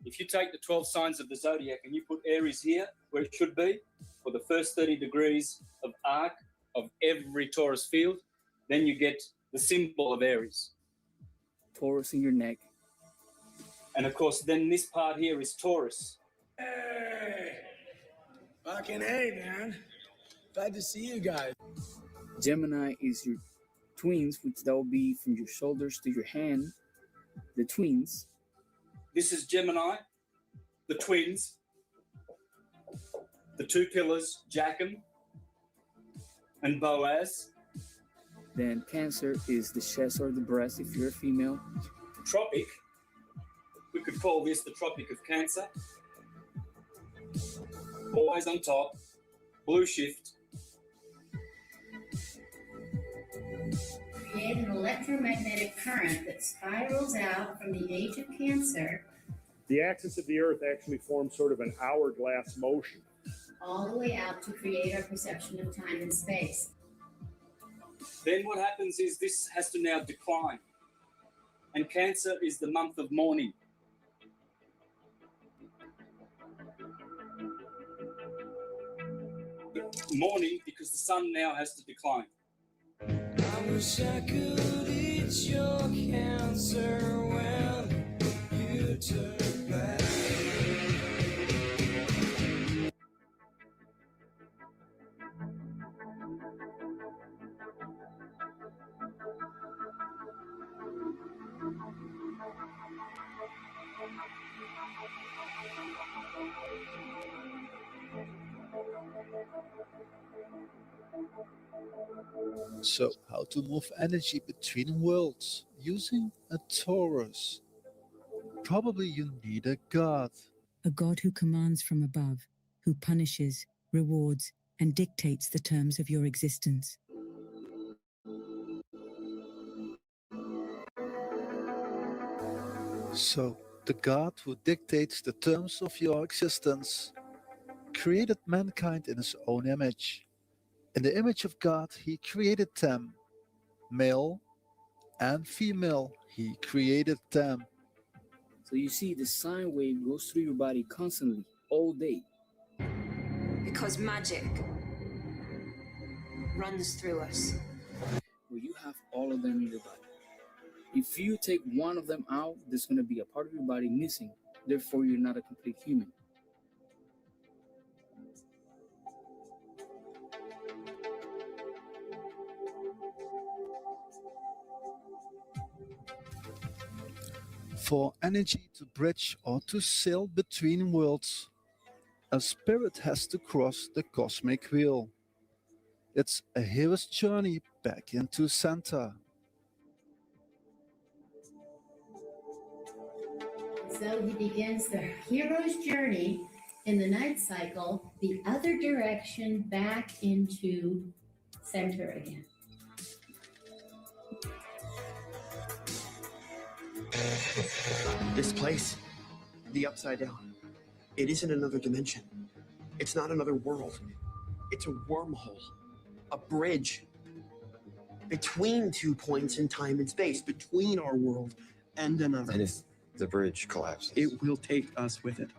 if you take the 12 signs of the zodiac and you put Aries here, where it should be, for the first 30 degrees of arc of every Taurus field, then you get the symbol of Aries. Taurus in your neck. And of course, then this part here is Taurus. Hey! Fucking hey, man. Glad to see you guys. Gemini is your twins, which that will be from your shoulders to your hand. The twins. This is Gemini, the twins, the two pillars, Jachem and Boaz. Then Cancer is the chest or the breast if you're a female. Tropic, we could call this the Tropic of Cancer. Always on top, blue shift. Create an electromagnetic current that spirals out from the age of Cancer The axis of the Earth actually forms sort of an hourglass motion. all the way out to create our perception of time and space. Then what happens is this has to now decline. And Cancer is the month of mourning. Mourning because the sun now has to decline. I wish I could eat your cancer when you turn back. So, how to move energy between worlds using a torus? Probably you need a god. A God who commands from above, who punishes, rewards, and dictates the terms of your existence. So, the god who dictates the terms of your existence created mankind in his own image. In the image of God, he created them. Male and female, he created them. So you see, the sine wave goes through your body constantly, all day. Because magic runs through us. Where you have all of them in your body. If you take one of them out, there's going to be a part of your body missing. Therefore, you're not a complete human. For energy to bridge or to sail between worlds, a spirit has to cross the cosmic wheel. It's a hero's journey back into Santa. So he begins the hero's journey in the night cycle, the other direction back into center again. This place, the Upside Down, it isn't another dimension. It's not another world. It's a wormhole, a bridge between 2 points in time and space, between our world and another. And if the bridge collapses, it will take us with it.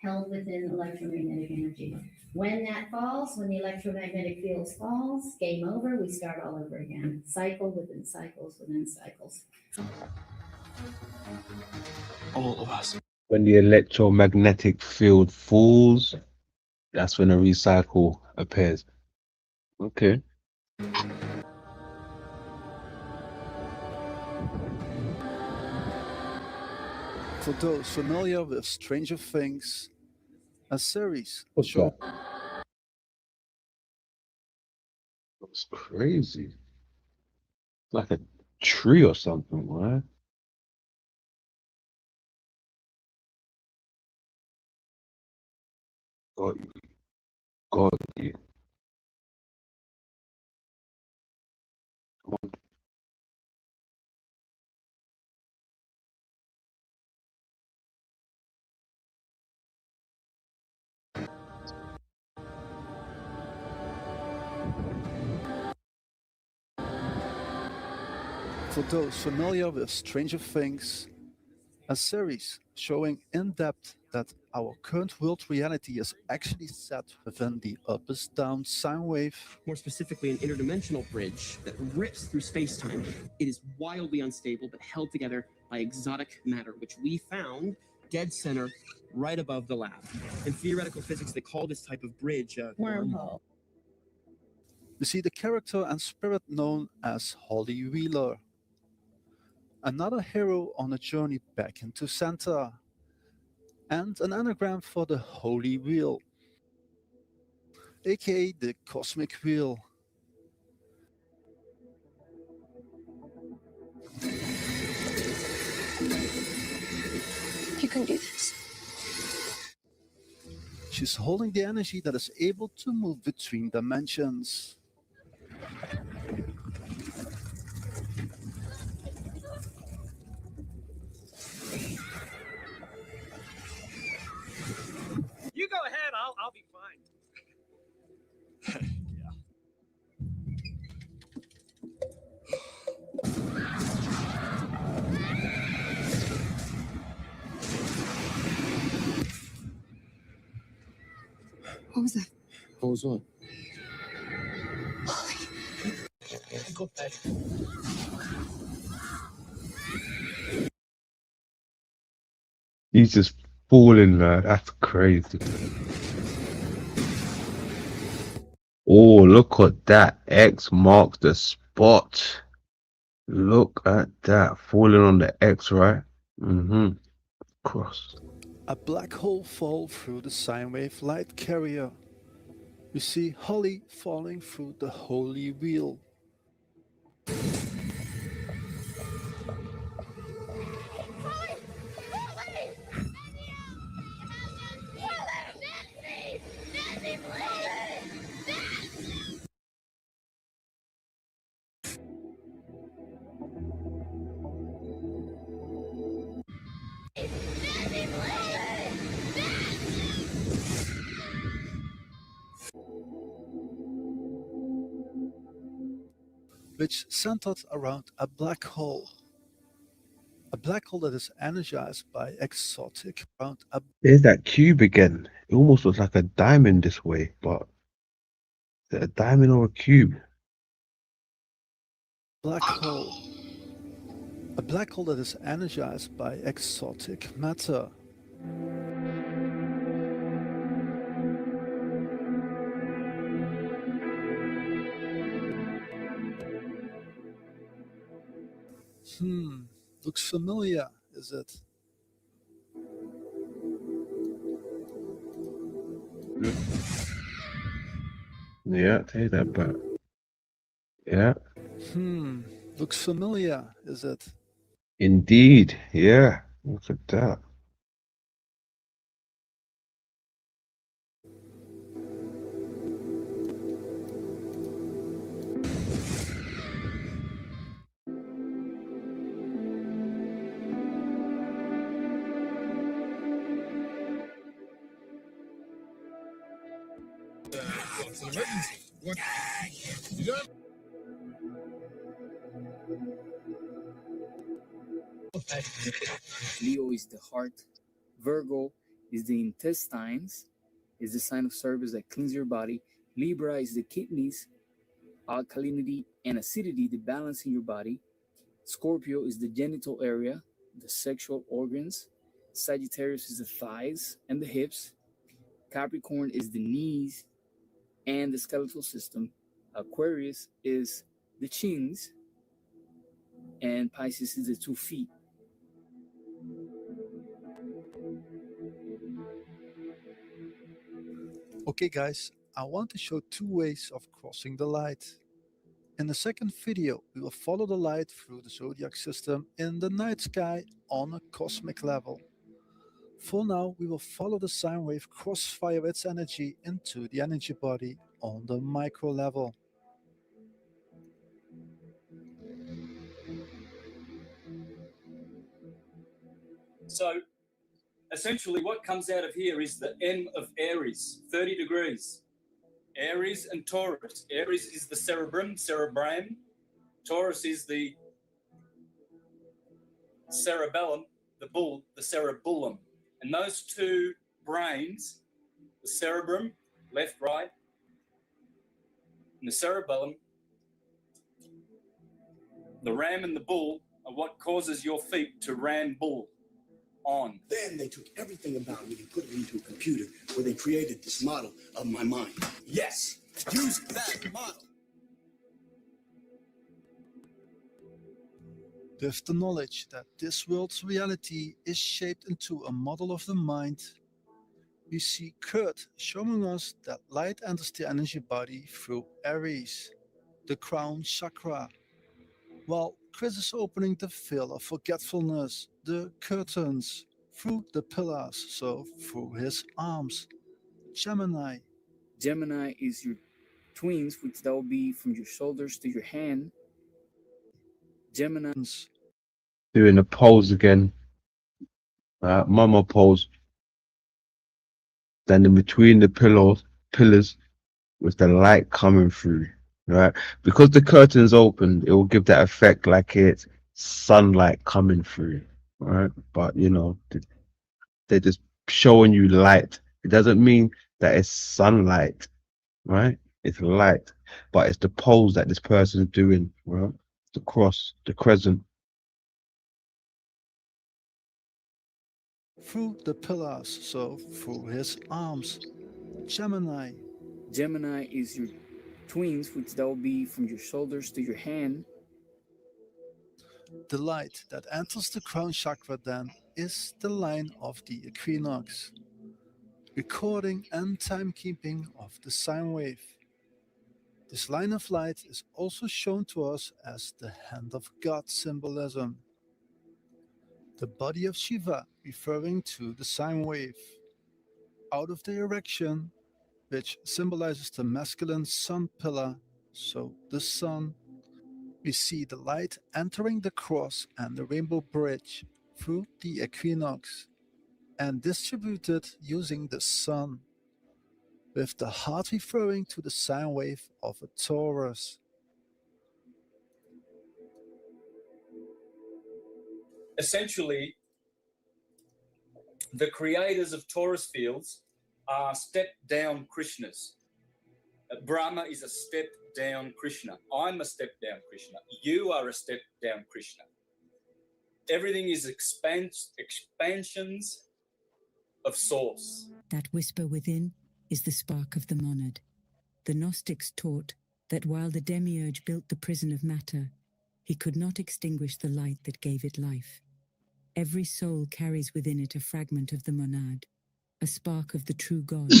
Held within electromagnetic energy. When that falls, when the electromagnetic field falls, game over, we start all over again. Cycle within cycles within cycles. All of us. When the electromagnetic field falls, that's when a recycle appears. Okay. For those familiar with Stranger Things, a series What's that? That's crazy. Like a tree or something, right? Got you. Got you. For those familiar with Stranger Things, a series showing in depth that our current world reality is actually set within the up is down sine wave. More specifically, an interdimensional bridge that rips through space-time. It is wildly unstable but held together by exotic matter, which we found dead center right above the lab. In theoretical physics, they call this type of bridge a wormhole. We see the character and spirit known as Holly Wheeler, another hero on a journey back into Santa, and an anagram for the Holy Wheel, aka the Cosmic Wheel. You can do this. She's holding the energy that is able to move between dimensions. You go ahead. I'll be fine. What was that? What was what? Go ahead. He's just falling there. That's crazy. Oh, look at that. X marks the spot. Look at that. Falling on the X, right? Mm-hmm. Cross. A black hole fall through the sine wave light carrier. We see Holly falling through the Holy Wheel. Which centered around a black hole. A black hole that is energized by exotic around a There's that cube again. It almost looks like a diamond this way, but is it a diamond or a cube? black hole. A black hole that is energized by exotic matter. Looks familiar, is it? Yeah, take that back. Yeah, Looks familiar, is it? indeed. Yeah, look at that. It's an emergency. What? You got Leo is the heart. Virgo is the intestines, is the sign of Cerberus that cleans your body. Libra is the kidneys, alkalinity and acidity, the balance in your body. Scorpio is the genital area, the sexual organs. Sagittarius is the thighs and the hips. Capricorn is the knees and the skeletal system. Aquarius is the chins, and Pisces is the 2 feet. Okay guys, I want to show two ways of crossing the light. In the second video, we will follow the light through the Zodiac system in the night sky on a cosmic level. For now, we will follow the sine wave crossfire its energy into the energy body on the micro level. So essentially what comes out of here is the M of Aries, 30 degrees. Aries and Taurus. Aries is the cerebrum. Taurus is the cerebellum, the bull, the cerebellum. And those two brains, the cerebrum, left, right, and the cerebellum, the ram and the bull are what causes your feet to ramble on. Then they took everything about me and put it into a computer where they created this model of my mind. Yes, use that model. With the knowledge that this world's reality is shaped into a model of the mind, we see Kurt showing us that light enters the energy body through Aries, the crown chakra, while Chris is opening the veil of forgetfulness, the curtains, through the pillars, so through his arms. Gemini. Gemini is your twins, which that will be from your shoulders to your hand. Gemini. Doing the pose again. Mama pose. Then in between the pillars with the light coming through. Right? Because the curtain's open, it will give that effect like it's sunlight coming through. Right? But you know, they're just showing you light. It doesn't mean that it's sunlight, right? It's light, but it's the pose that this person is doing, right? The cross, the crescent. Through the pillars, so through his arms. Gemini. Gemini is your twins, which that will be from your shoulders to your hand. The light that enters the crown chakra then is the line of the equinox, recording and timekeeping of the sine wave. This line of light is also shown to us as the hand of God symbolism. The body of Shiva referring to the sine wave. Out of the erection, which symbolizes the masculine sun pillar, so the sun, we see the light entering the cross and the rainbow bridge through the equinox and distributed using the sun, with the heart referring to the sine wave of a Torus. Essentially, the creators of Taurus fields are step-down Krishnas. Brahma is a step-down Krishna. I'm a step-down Krishna. You are a step-down Krishna. Everything is expansions of source. That whisper within is the spark of the monad. The Gnostics taught that while the demiurge built the prison of matter, he could not extinguish the light that gave it life. Every soul carries within it a fragment of the monad, a spark of the true God.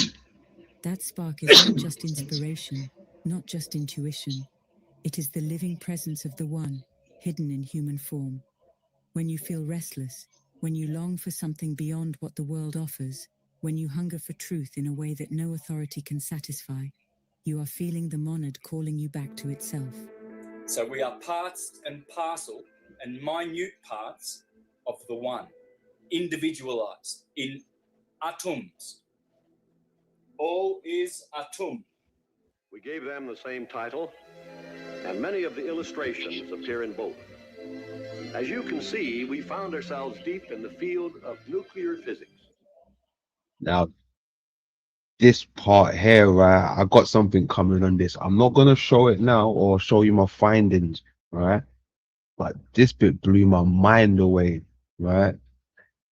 That spark is not just inspiration, not just intuition. It is the living presence of the One, hidden in human form. When you feel restless, when you long for something beyond what the world offers, when you hunger for truth in a way that no authority can satisfy, you are feeling the monad calling you back to itself. So we are parts and parcel and minute parts of the One, individualized in atoms. All is atom. We gave them the same title, and many of the illustrations appear in both. As you can see, we found ourselves deep in the field of nuclear physics. Now, this part here, right, I got something coming on this. I'm not going to show it now or show you my findings, right? But this bit blew my mind away, right?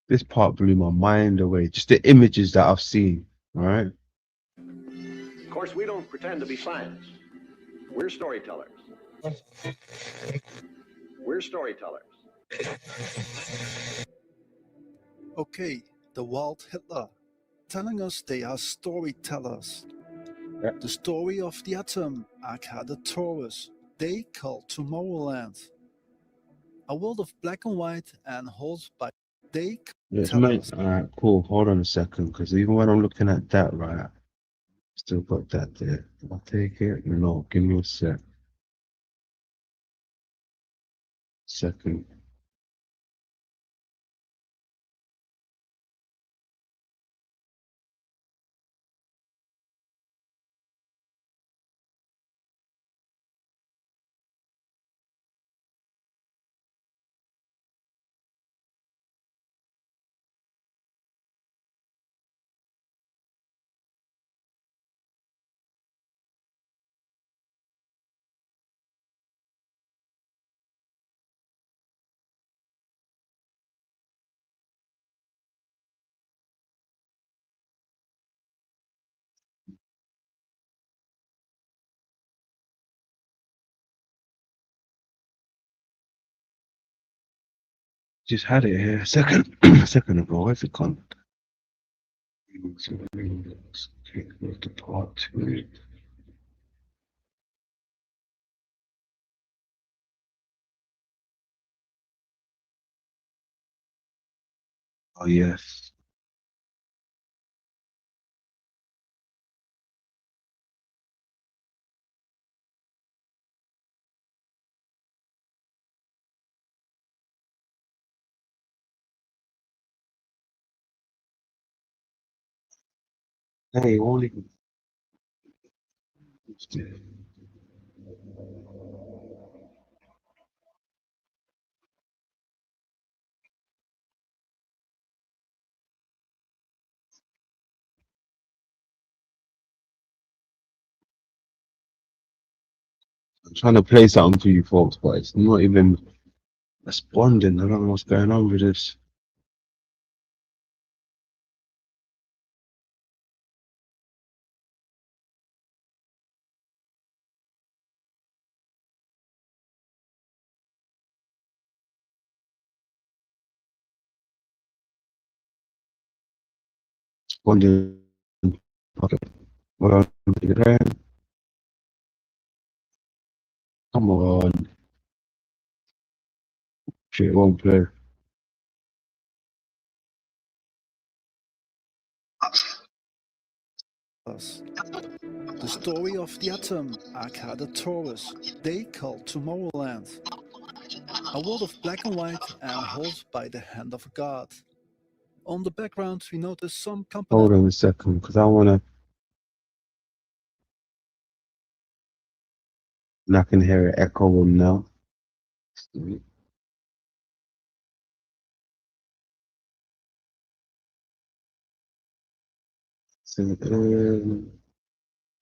This part blew my mind away. Just the images that I've seen, right? Of course, we don't pretend to be scientists. We're storytellers. We're storytellers. Okay, the Walt Hitler, telling us they are storytellers. The story of the atom, aka the Torus, they call Tomorrowland. A world of black and white and held by they Let's tell make, us. all right, cool. Hold on a second, because even when I'm looking at that, right, still got that there. I'll take it. No, give me a second. Just had it here a second, a second ago. Where's it gone? Take a look at part 2. Oh, yes. Hey, only. I'm trying to play something to you folks, but it's not even responding. I don't know what's going on with this. Responding. Okay. Well, come on. Shit, it won't play. Us. The story of the atom, aka the Torus, they call Tomorrowland. A world of black and white and held by the hand of God. On the background, we notice some components. Hold on a second, because I want to. And I can hear it echoing now.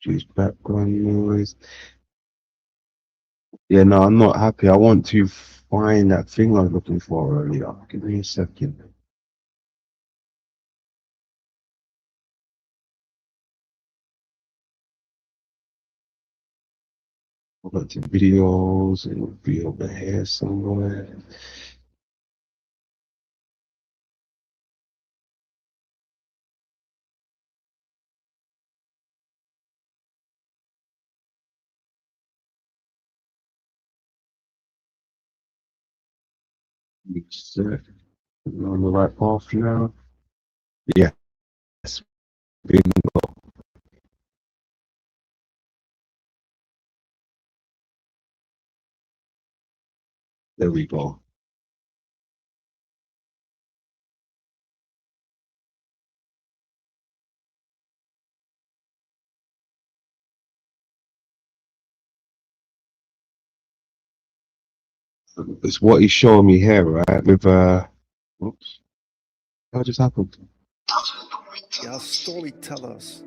Choose background noise. Yeah, no, I'm not happy. I want to find that thing I was looking for earlier. Give me a second. I've got the videos. It will be over here somewhere. We're on the right path now. Yes. Bingo. There we go. It's what he's showing me here, right? With oops. What just happened? They are storytellers.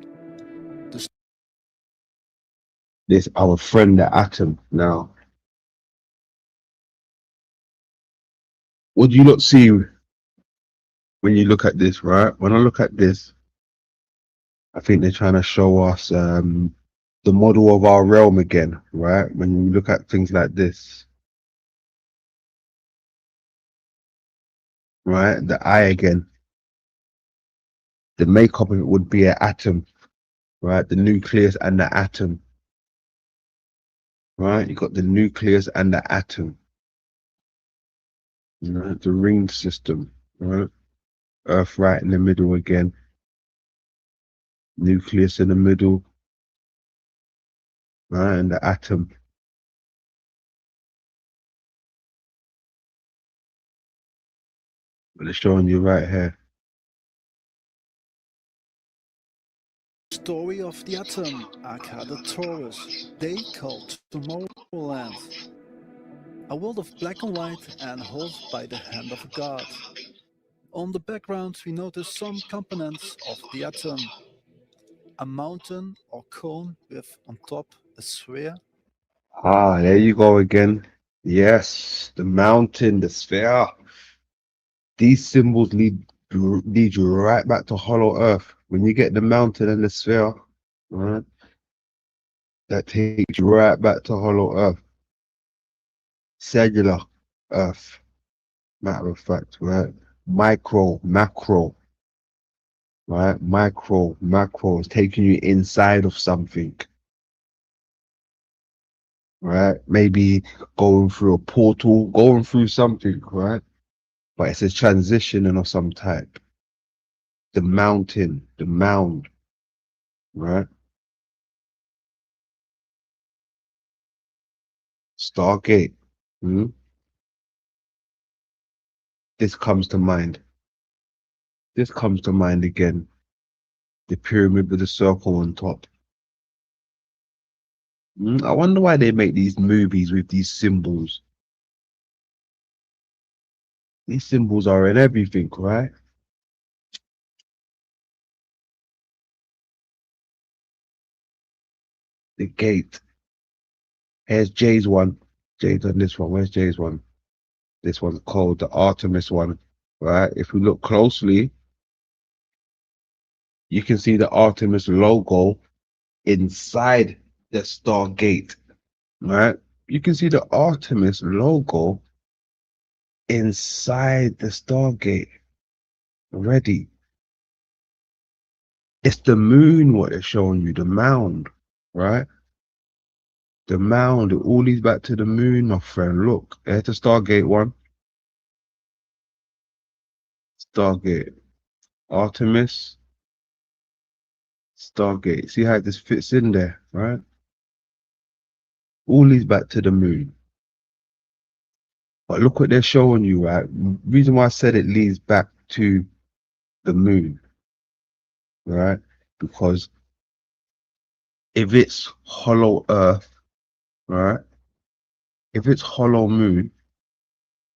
This our friend the atom now. What do you not see when you look at this, right? When I look at this, I think they're trying to show us the model of our realm again, right? When you look at things like this, right? The eye again. The makeup of it would be an atom, right? The nucleus and the atom. right? You got the nucleus and the atom, right? The ring system, right? Earth right in the middle again, nucleus in the middle, right? And the atom. But it's showing you right here. Story of the atom, aka the Torus, they called Tomorrowland. A world of black and white and held by the hand of a god. On the background we notice some components of the atom. A mountain or cone with on top a sphere. Ah, there you go again. Yes, the mountain, the sphere. These symbols lead you right back to Hollow Earth. When you get the mountain and the sphere, right, that takes you right back to Hollow Earth. Cellular Earth, matter of fact, right? Micro, macro, right? Micro, macro is taking you inside of something, right? Maybe going through a portal, going through something, right? But it's a transition of some type. The mountain, the mound, right? Stargate. Hmm? This comes to mind. This comes to mind again. The pyramid with the circle on top. I wonder why they make these movies with these symbols. These symbols are in everything, right? The gate. Here's Jay's one. Jay's on this one. Where's Jay's one? This one's called the Artemis one, right? If we look closely, you can see the Artemis logo inside the Stargate, right? You can see the Artemis logo inside the Stargate already. It's the moon what they're showing you, the mound, right? The mound, it all leads back to the moon, my friend. Look, there's the Stargate one. Stargate. Artemis. Stargate. See how this fits in there, right? All leads back to the moon. But look what they're showing you, right? Reason why I said it leads back to the moon, right? Because if it's hollow Earth, right? If it's hollow moon,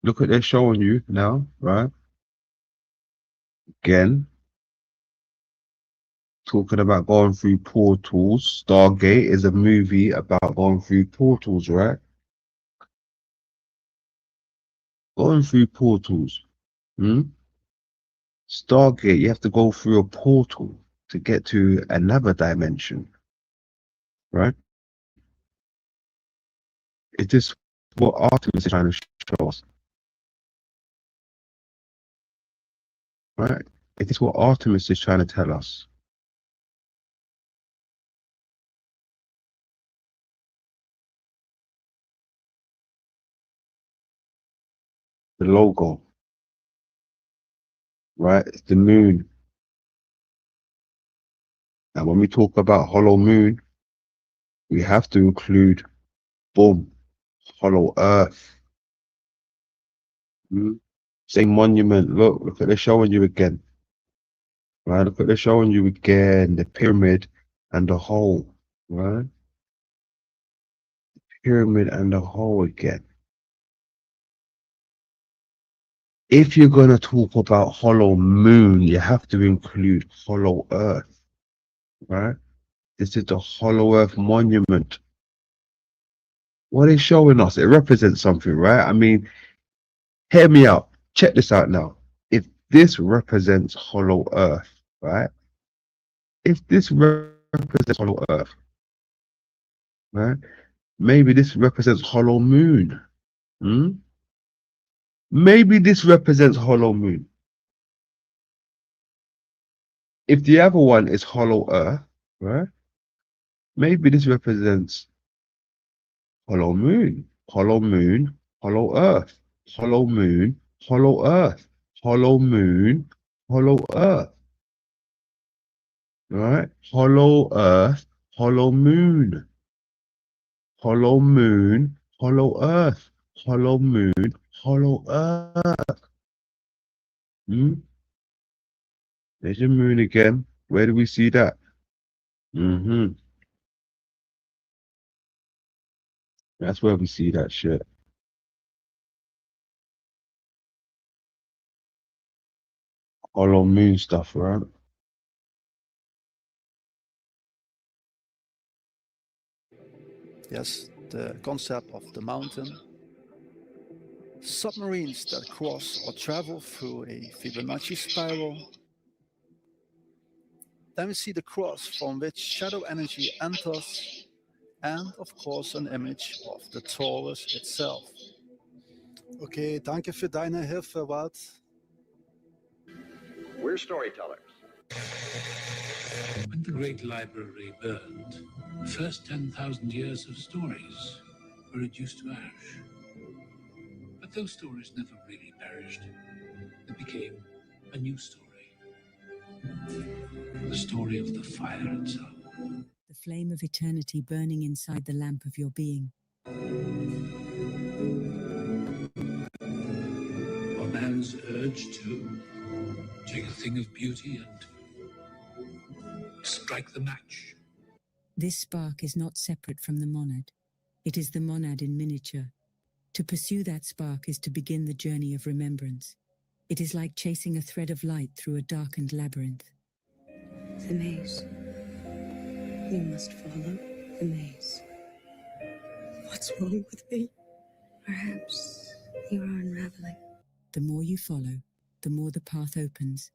look what they're showing you now, right? Again, talking about going through portals. Stargate is a movie about going through portals, right? Going through portals. Stargate, you have to go through a portal to get to another dimension, right? Is this what Artemis is trying to show us? Right? Is this what Artemis is trying to tell us? The logo, right? It's the moon. And when we talk about hollow moon, we have to include, boom, hollow earth. Same monument. Look at they're showing you again. Right? Look at they're showing you again the pyramid and the hole. Right? Pyramid and the hole again. If you're gonna talk about hollow moon, you have to include hollow earth. Right? This is the hollow earth monument. What is showing us? It represents something, right? I mean, hear me out. Check this out now. If this represents hollow earth, right? If this represents hollow earth, right? Maybe this represents hollow moon. Maybe this represents hollow moon. If the other one is hollow earth, right? Maybe this represents hollow moon, hollow moon, hollow earth, hollow moon, hollow earth, hollow moon, hollow earth. Right? Hollow earth, hollow moon, hollow moon, hollow earth, hollow moon, hollow earth. Hmm? There's your moon again. Where do we see that? Mm-hmm. That's where we see that shit. Hollow moon stuff, right? Yes, the concept of the mountain. Submarines that cross or travel through a Fibonacci spiral. Then we see the cross from which shadow energy enters, and of course an image of the Torus itself. Okay, danke für deine Hilfe, Walt. We're storytellers. When the Great Library burned, the first 10,000 years of stories were reduced to ash. But those stories never really perished. They became a new story. The story of the fire itself. The flame of eternity burning inside the lamp of your being. Or man's urge to take a thing of beauty and strike the match. This spark is not separate from the monad. It is the monad in miniature. To pursue that spark is to begin the journey of remembrance. It is like chasing a thread of light through a darkened labyrinth. The maze. We must follow the maze. What's wrong with me? Perhaps you are unraveling. The more you follow, the more the path opens.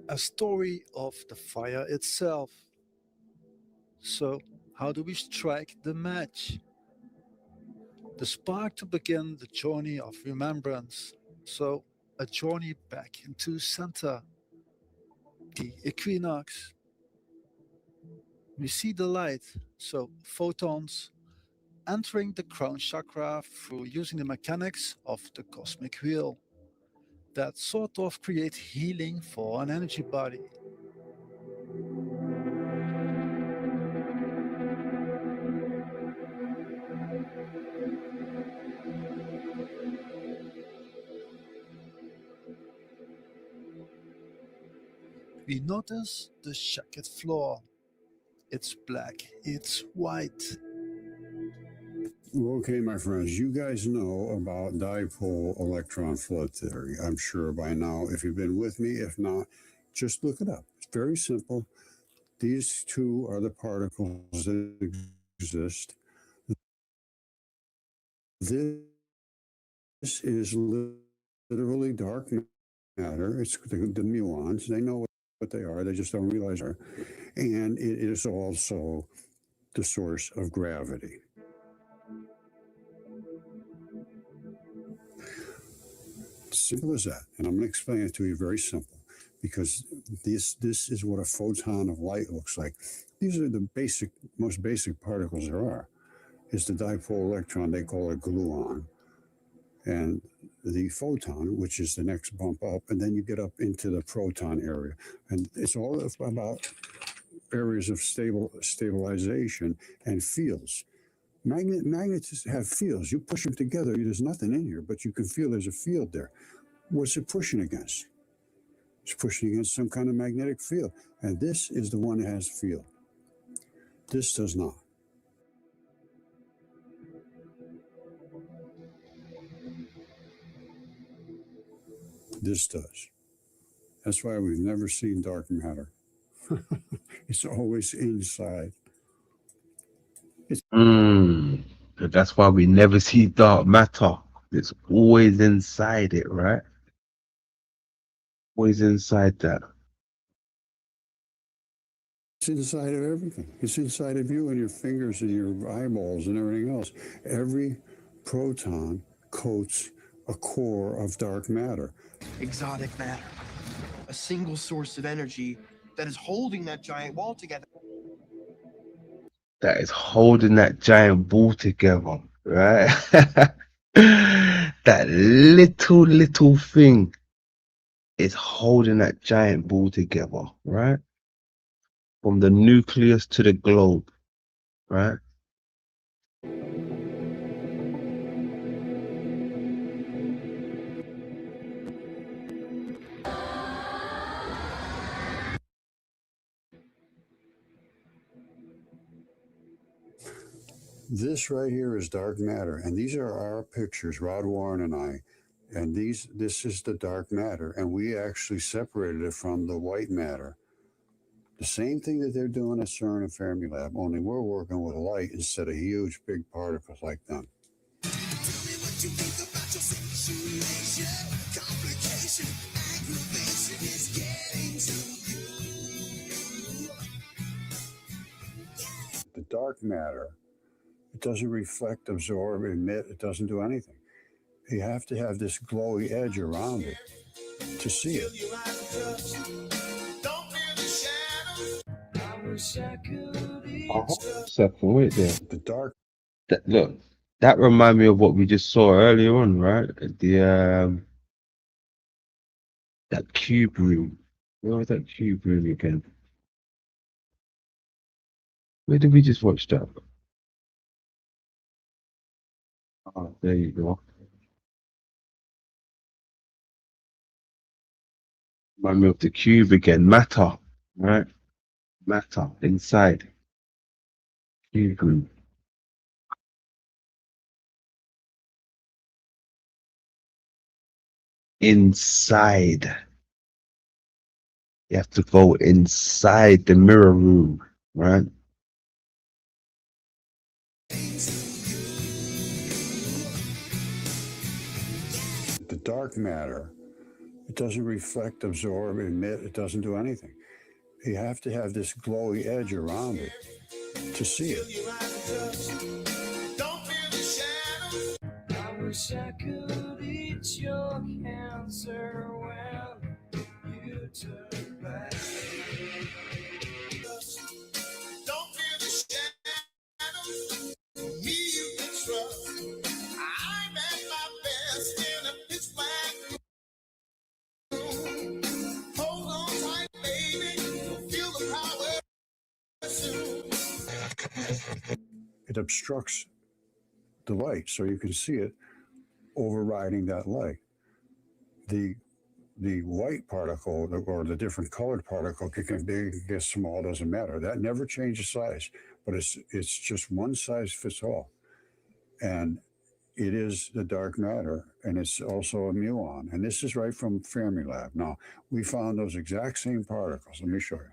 A story of the fire itself. So, how do we strike the match? The spark to begin the journey of remembrance. So, a journey back into center. The equinox. We see the light, so photons, entering the crown chakra through using the mechanics of the cosmic wheel. That sort of create healing for an energy body. We notice the jacket floor. It's black, it's white. Okay, my friends, you guys know about dipole electron flood theory. I'm sure by now, if you've been with me. If not, just look it up. It's very simple. These two are the particles that exist. This is literally dark matter. It's the muons. They know what they are. They just don't realize it. And it is also the source of gravity. Simple as that. And I'm going to explain it to you very simple, because this is what a photon of light looks like. These are the most basic particles there are. Is the dipole electron, they call it gluon. And the photon, which is the next bump up, and then you get up into the proton area. And it's all about areas of stabilization and fields. Magnets have fields. You push them together, there's nothing in here, but you can feel there's a field there. What's it pushing against? It's pushing against some kind of magnetic field. And this is the one that has field. This does not. This does. That's why we've never seen dark matter. It's always inside. That's why we never see dark matter. It's always inside it, right? Always inside that. It's inside of everything. It's inside of you and your fingers and your eyeballs and everything else. Every proton coats a core of dark matter. Exotic matter. A single source of energy that is holding that giant wall together. that is holding that giant ball together, right? That little thing is holding that giant ball together, right? From the nucleus to the globe, right? This right here is dark matter, and these are our pictures, Rod Warren and I. And this is the dark matter, and we actually separated it from the white matter. The same thing that they're doing at CERN and Fermilab, only we're working with light instead of huge, big particles like them. The dark matter, it doesn't reflect, absorb, emit, it doesn't do anything. You have to have this glowy edge around it to see it. Second, wait there. The dark. Look, that remind me of what we just saw earlier on, right? That cube room. Where was that cube room again? Where did we just watch that? Oh, there you go. Remind me of the cube again. Matter, right? Matter inside. Cube room. Inside. You have to go inside the mirror room, right? The dark matter, it doesn't reflect, absorb, emit, it doesn't do anything. You have to have this glowy edge around it to see it. I wish I could eat your cancer when you turn back. Don't fear the shadows. Me you can trust. I'm at my best in a pitch black room. Hold on tight, baby. You'll feel the power soon. It obstructs the light so you can see it overriding that light. The white particle or the different colored particle can get big, can get small, doesn't matter. That never changes size, but it's just one size fits all. And it is the dark matter, and it's also a muon. And this is right from Fermilab. Now, we found those exact same particles. Let me show you.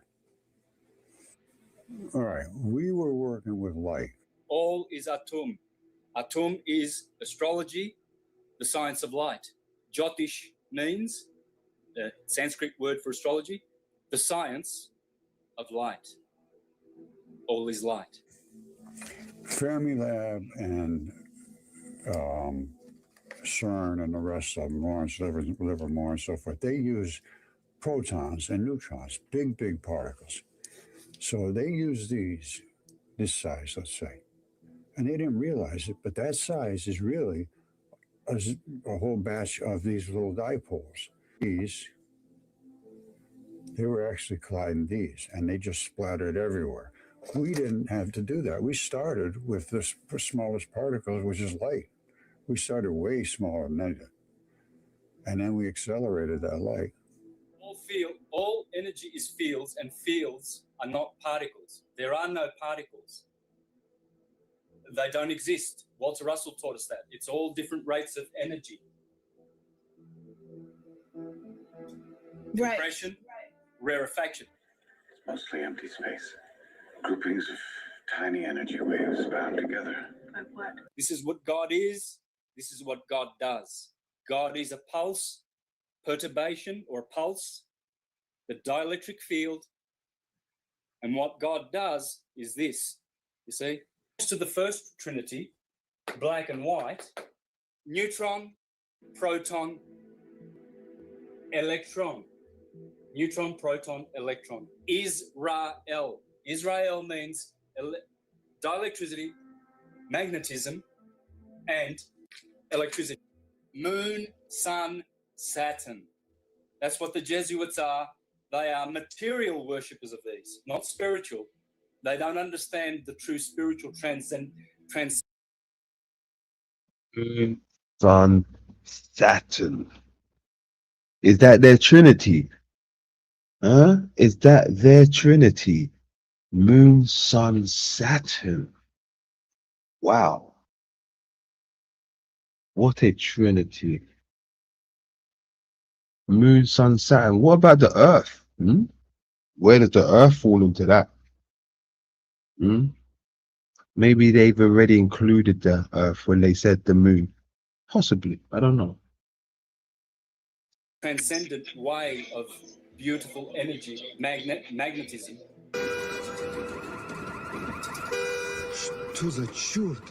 All right, we were working with light. All is Atum. Atum is astrology, the science of light. Jyotish means the Sanskrit word for astrology, the science of light. All is light. Fermilab and CERN and the rest of them, Lawrence Livermore and so forth, they use protons and neutrons, big particles. So they use this size, let's say. And they didn't realize it, but that size is really a whole batch of these little dipoles. They were actually colliding these, and they just splattered everywhere. We didn't have to do that. We started with the smallest particles, which is light. We started way smaller than that. And then we accelerated that light. All energy is fields, and fields are not particles. There are no particles. They don't exist. Walter Russell taught us that. It's all different rates of energy. Right. Compression, rarefaction. It's mostly empty space. Groupings of tiny energy waves bound together. Like what? This is what God is. This is what God does. God is a pulse, perturbation or pulse, the dielectric field. And what God does is this. You see? To the first trinity, black and white, neutron, proton, electron. Neutron, proton, electron. Israel. Israel means dielectricity, magnetism, and electricity. Moon, sun, Saturn. That's what the Jesuits are. They are material worshippers of these, not spiritual. They don't understand the true spiritual Moon, Sun, Saturn. Is that their trinity? Huh? Is that their trinity? Moon, Sun, Saturn. Wow. What a trinity. Moon, Sun, Saturn. What about the Earth? Where does the Earth fall into that? Maybe they've already included the Earth when they said the Moon. Possibly. I don't know. transcendent way of beautiful energy, magnetism. Что за черт?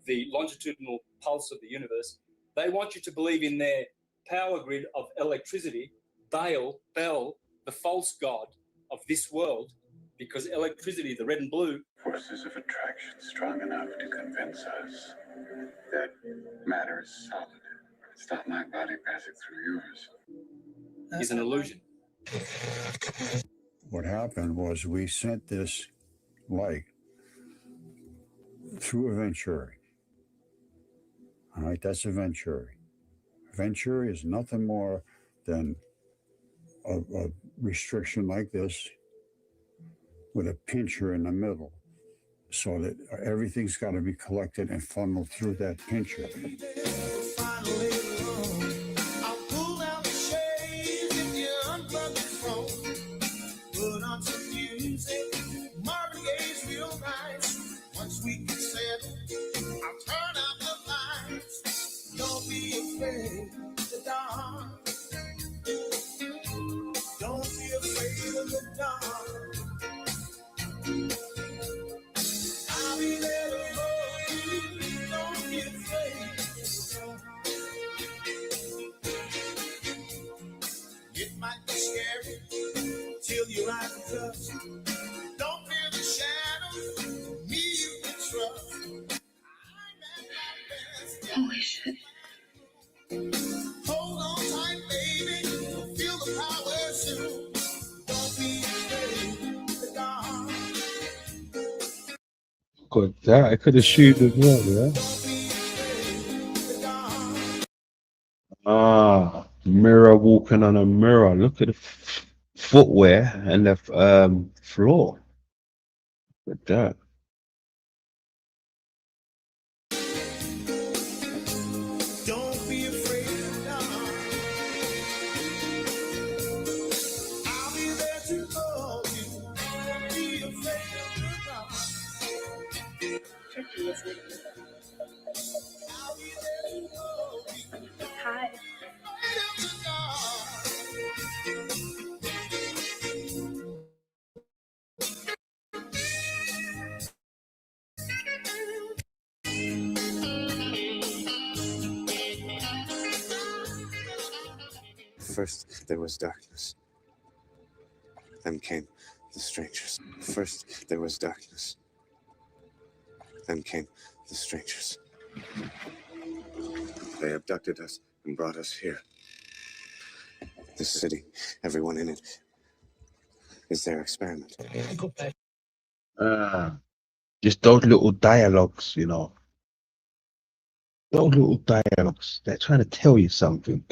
The longitudinal pulse of the universe. They want you to believe in their power grid of electricity, Bel, the false god of this world, because electricity, the red and blue, Forces of attraction strong enough to convince us that matter is solid. It's not my body passing through yours. is an illusion. What happened was we sent this light through a Venturi. All right, that's a Venturi. Venturi is nothing more than a restriction like this with a pincher in the middle, so that everything's got to be collected and funneled through that pincher. Once we get settled, I'll turn out the lights. Don't be afraid of the dark. Don't be afraid of the dark. I'll be there to hold you. Don't be afraid. It might be scary till your eyes adjust. Don't fear the shadows. Me you can trust. Holy shit. Hold on tight, baby. Feel the power soon. Don't be afraid of the dark. God, that I could have shoot as well, yeah. Ah, mirror walking on a mirror. Look at the footwear and the floor. Look at that. Don't be afraid of the dark. I'll be there to hold you. Don't be afraid of the dark. I'll be there to hold you. Hi. First, there was darkness. Then came the strangers. First, there was darkness. Then came the strangers. They abducted us and brought us here. This city, everyone in it, is their experiment. Just those little dialogues, you know. Those little dialogues. They're trying to tell you something.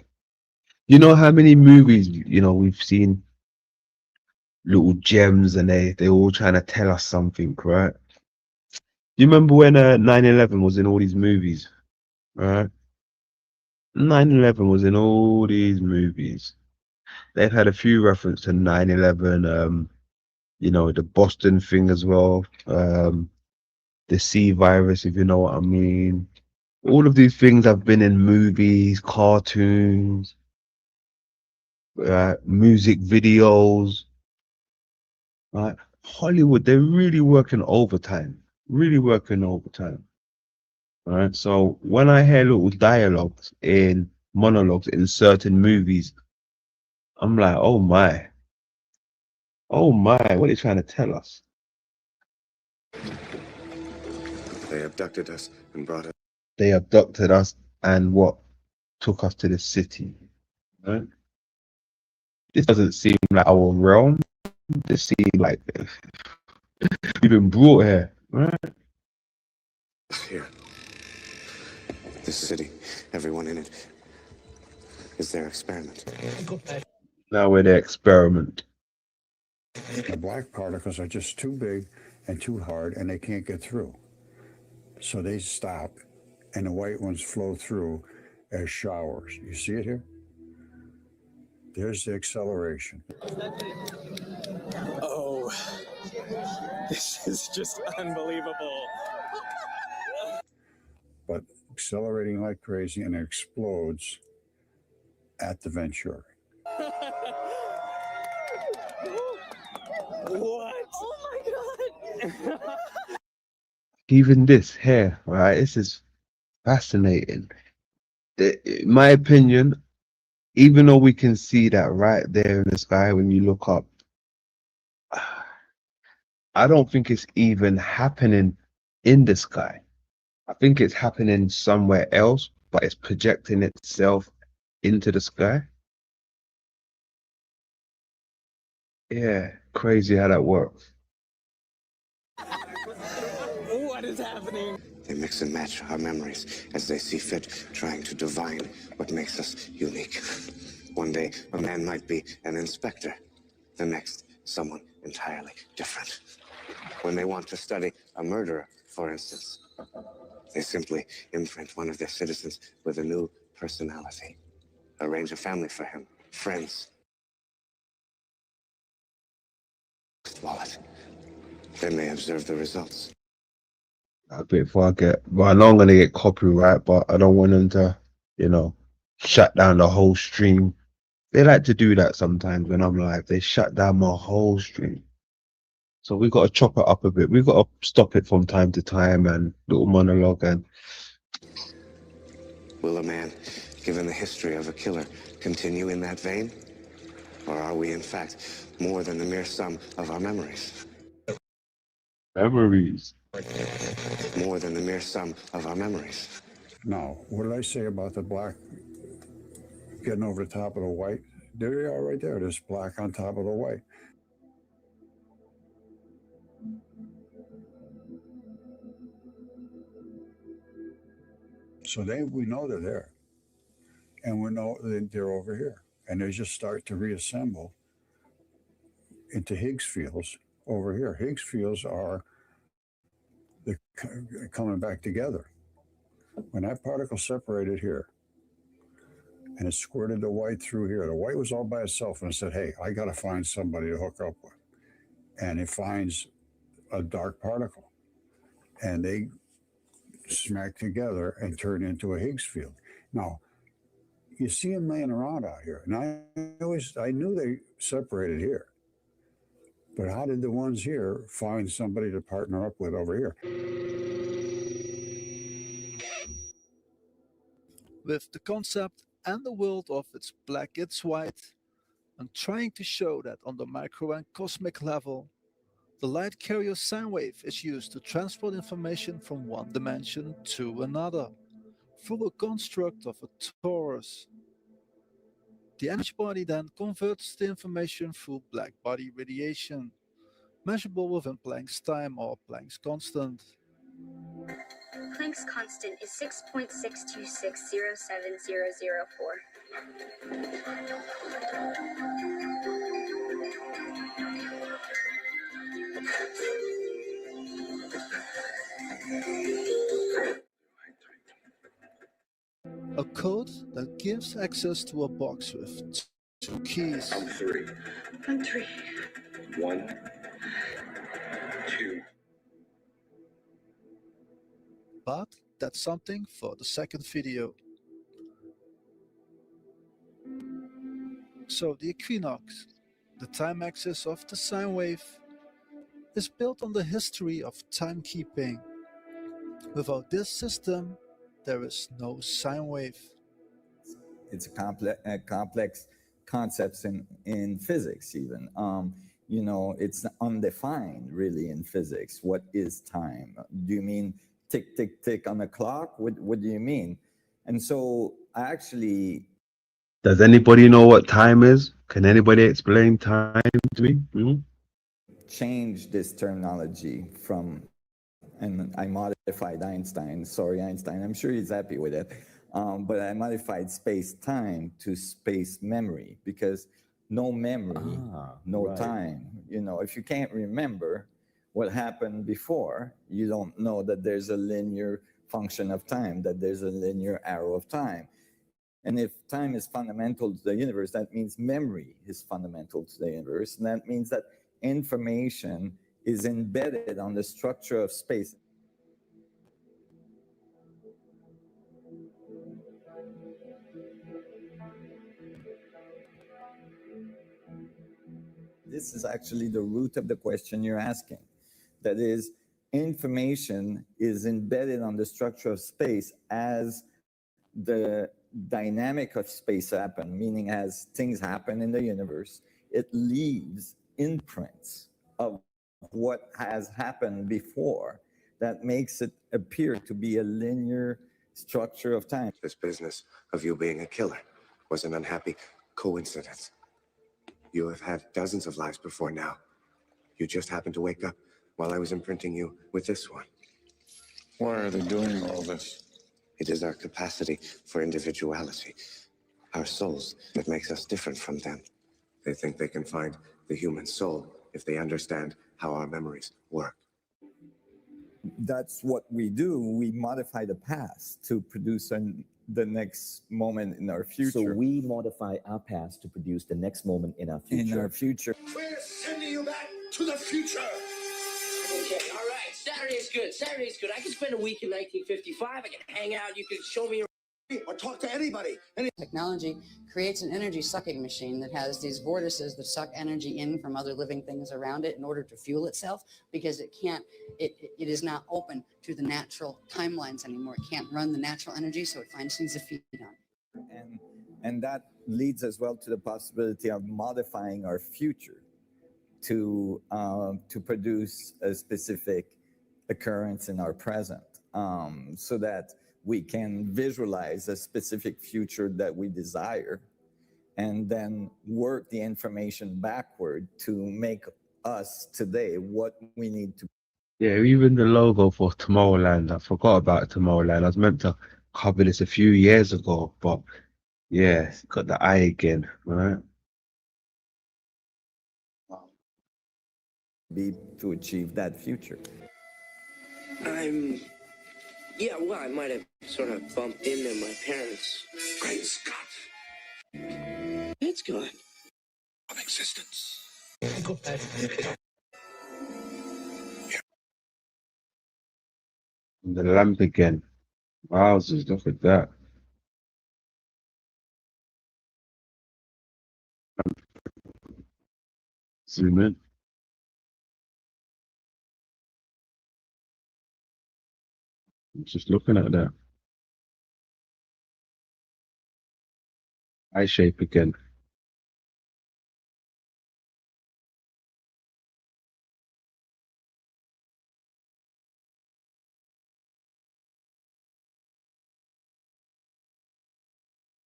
You know how many movies, you know, we've seen little gems and they're all trying to tell us something, right? Do you remember when 9/11 was in all these movies, right? 9/11 was in all these movies. They've had a few references to 9/11, you know, the Boston thing as well, the C virus, if you know what I mean. All of these things have been in movies, cartoons, music videos, right? Hollywood, they're really working overtime. Really working overtime. Right. So when I hear little dialogues in monologues in certain movies, I'm like, oh my, what are they trying to tell us? They abducted us and brought us. They abducted us and what took us to the city. Right? This doesn't seem like our realm. This seems like we've been brought here. Right? Here. This city, everyone in it, is their experiment. Now we're the experiment. The black particles are just too big and too hard, and they can't get through. So they stop, and the white ones flow through as showers. You see it here? There's the acceleration. Oh, this is just unbelievable. But accelerating like crazy, and it explodes at the Venturi. What? Oh my god! Even this here, right? This is fascinating. In my opinion, even though we can see that right there in the sky when you look up, I don't think it's even happening in the sky. I think it's happening somewhere else, but it's projecting itself into the sky. Yeah, crazy how that works. What is happening? They mix and match our memories as they see fit, trying to divine what makes us unique. One day, a man might be an inspector. The next, someone entirely different. When they want to study a murderer, for instance, they simply imprint one of their citizens with a new personality. Arrange a family for him, friends. Wallet. Then they observe the results. A bit before I get, well, I know I'm gonna get copyright, but I don't want them to, shut down the whole stream. They like to do that sometimes when I'm live. They shut down my whole stream. So we got to chop it up a bit. We got to stop it from time to time and little monologue and. Will a man, given the history of a killer, continue in that vein? Or are we, in fact, more than the mere sum of our memories? Memories. More than the mere sum of our memories. Now, what did I say about the black getting over the top of the white? There they are right there. There's black on top of the white. So we know they're there. And we know that they're over here. And they just start to reassemble into Higgs fields over here. Higgs fields are coming back together. When that particle separated here and it squirted the white through here, the white was all by itself, and it said, hey, I got to find somebody to hook up with. And it finds a dark particle. And they smack together and turn into a Higgs field. Now, you see them laying around out here. And I knew they separated here. But how did the ones here find somebody to partner up with over here? With the concept and the world of it's black, it's white, and trying to show that on the micro and cosmic level, the light carrier sine wave is used to transport information from one dimension to another through a construct of a torus. The energy body then converts the information through black body radiation, measurable within Planck's time or Planck's constant. Planck's constant is 6.626070004. A code that gives access to a box with two keys. I'm three. I'm 3. 1, 2. But that's something for the second video. So the equinox, the time axis of the sine wave, is built on the history of timekeeping. Without this system, there is no sine wave. It's a complex concepts in physics even. It's undefined really in physics. What is time? Do you mean tick, tick, tick on the clock? What do you mean? And so actually... Does anybody know what time is? Can anybody explain time to me? Mm-hmm. Change this terminology from, and I modified Einstein. Sorry, Einstein. I'm sure he's happy with it. But I modified space-time to space memory, because no memory, no right. time. If you can't remember what happened before, you don't know that there's a linear function of time, that there's a linear arrow of time. And if time is fundamental to the universe, that means memory is fundamental to the universe. And that means that information is embedded on the structure of space. This is actually the root of the question you're asking. That is, information is embedded on the structure of space as the dynamic of space happen, meaning as things happen in the universe, it leaves imprints of what has happened before that makes it appear to be a linear structure of time. This business of you being a killer was an unhappy coincidence. You have had dozens of lives before now. You just happened to wake up while I was imprinting you with this one. Why are they doing all this? It is our capacity for individuality, our souls, that makes us different from them. They think they can find the human soul if they understand how our memories work. That's what we do. We modify the past to produce the next moment in our future. So we modify our past to produce the next moment in our future. In our future. We're sending you back to the future. Okay, all right. Saturday's good. Saturday's good. I can spend a week in 1955. I can hang out. You can show me or talk to anybody. Technology creates an energy sucking machine that has these vortices that suck energy in from other living things around it in order to fuel itself, because it is not open to the natural timelines anymore. It can't run the natural energy, so it finds things to feed on. And that leads as well to the possibility of modifying our future to produce a specific occurrence in our present, so that we can visualize a specific future that we desire, and then work the information backward to make us today what we need to. Yeah, even the logo for Tomorrowland, I forgot about Tomorrowland. I was meant to cover this a few years ago, but yeah, it's got the eye again, right? Be to achieve that future. Yeah, well, I might have sort of bumped into my parents. Great Scott! It's gone. Of existence. And the lamp again. Wow, just look at that. Zoom in. Just looking at that. Eye shape again.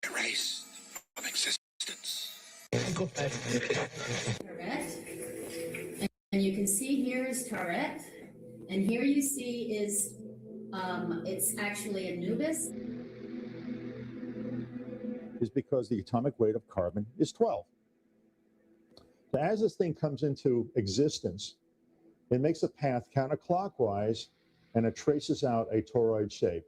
Erased of existence. Correct. And you can see here is Taret, and here you see is it's actually Anubis. Is because the atomic weight of carbon is 12. So as this thing comes into existence, it makes a path counterclockwise, and it traces out a toroid shape.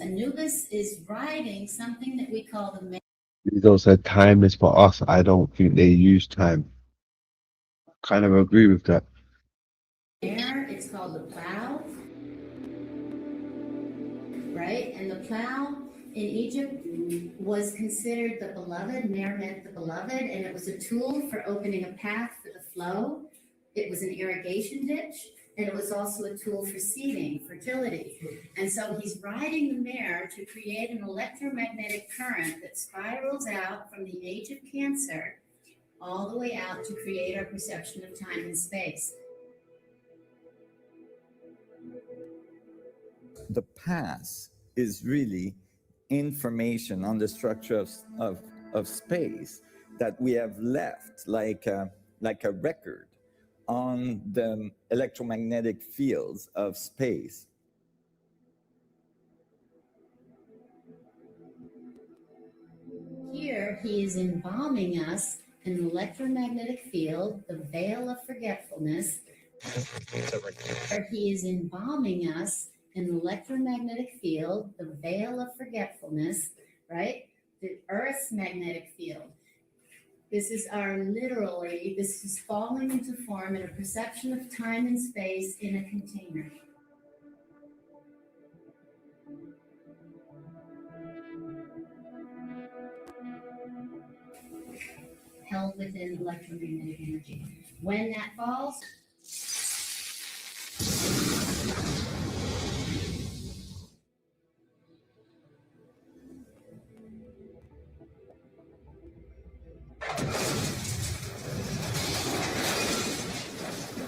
Anubis is riding something that we call the main. These all said time is for us. I don't think they use time. Kind of agree with that. It's called the plow, right? And the plow in Egypt was considered the beloved. Mare meant the beloved, and it was a tool for opening a path for the flow. It was an irrigation ditch, and it was also a tool for seeding, fertility. And so he's riding the mare to create an electromagnetic current that spirals out from the age of Cancer all the way out to create our perception of time and space. The past is really information on the structure of space that we have left like a record on the electromagnetic fields of space. Here he is embalming us in an electromagnetic field, the veil of forgetfulness. Or he is embalming us in an electromagnetic field, the veil of forgetfulness, right? The Earth's magnetic field. This is this is falling into form in a perception of time and space in a container. Held within electromagnetic energy. When that falls,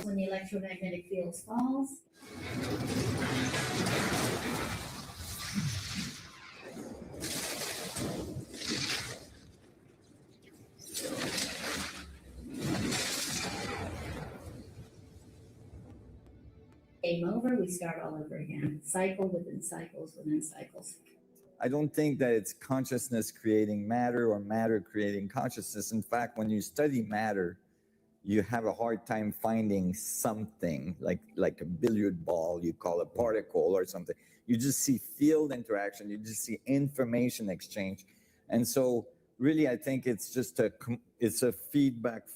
when the electromagnetic field falls, game over, we start all over again. Cycle within cycles within cycles. I don't think that it's consciousness creating matter or matter creating consciousness. In fact, when you study matter, you have a hard time finding something like a billiard ball, you call a particle or something. You just see field interaction, you just see information exchange. And so really, I think it's just a feedback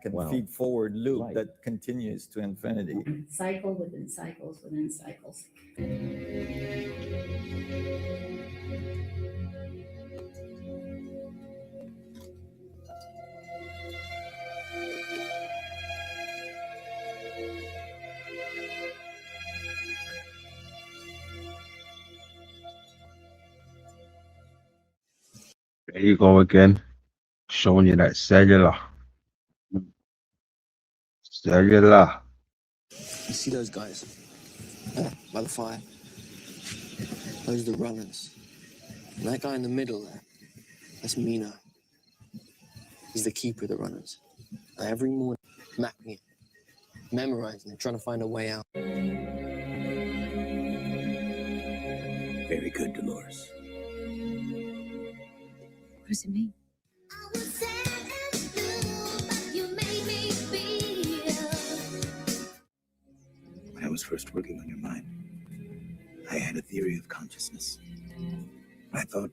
and feed forward loop that continues to infinity. Cycle within cycles within cycles. There you go again, showing you that cellular. Cellular. You see those guys by the fire? Those are the runners. And that guy in the middle there, that's Mina. He's the keeper of the runners. And every morning, mapping it, memorizing it, trying to find a way out. Very good, Dolores. What does it mean? When I was first working on your mind, I had a theory of consciousness. I thought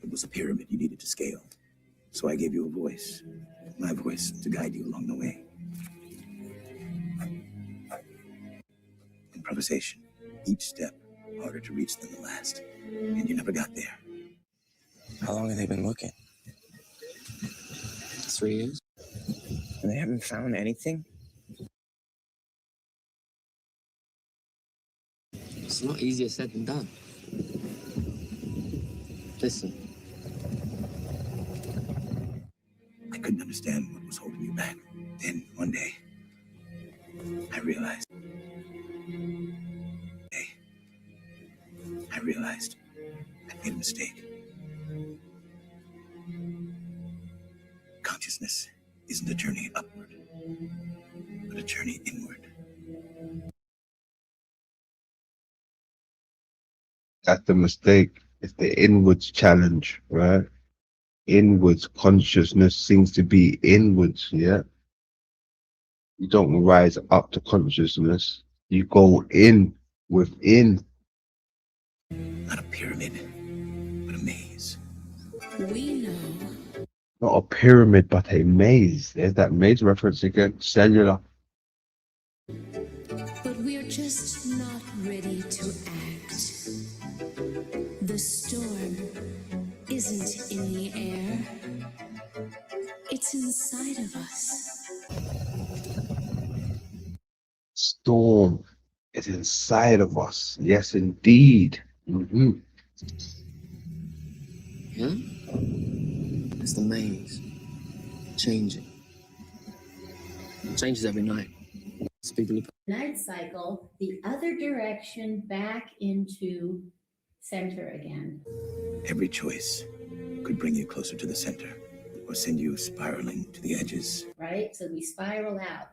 it was a pyramid you needed to scale. So I gave you a voice, my voice, to guide you along the way. Improvisation, each step harder to reach than the last, and you never got there. How long have they been looking? 3 years? And they haven't found anything? It's a lot easier said than done. Listen. I couldn't understand what was holding you back. Then, one day, I realized I made a mistake. Consciousness isn't a journey upward, but a journey inward. That's the mistake. It's the inwards challenge, right? Inwards consciousness seems to be inwards, yeah? You don't rise up to consciousness. You go in, within. Not a pyramid, but a maze. We know. Not a pyramid, but a maze. There's that maze reference again. Cellular. But we're just not ready to act. The The storm isn't in the air, it's inside of us. Storm is inside of us. Yes, indeed. Mm-hmm. Yeah? It's the maze. Changing. It changes every night. Speaking of Night cycle, the other direction back into center again. Every choice could bring you closer to the center or send you spiraling to the edges, Right? So we spiral out.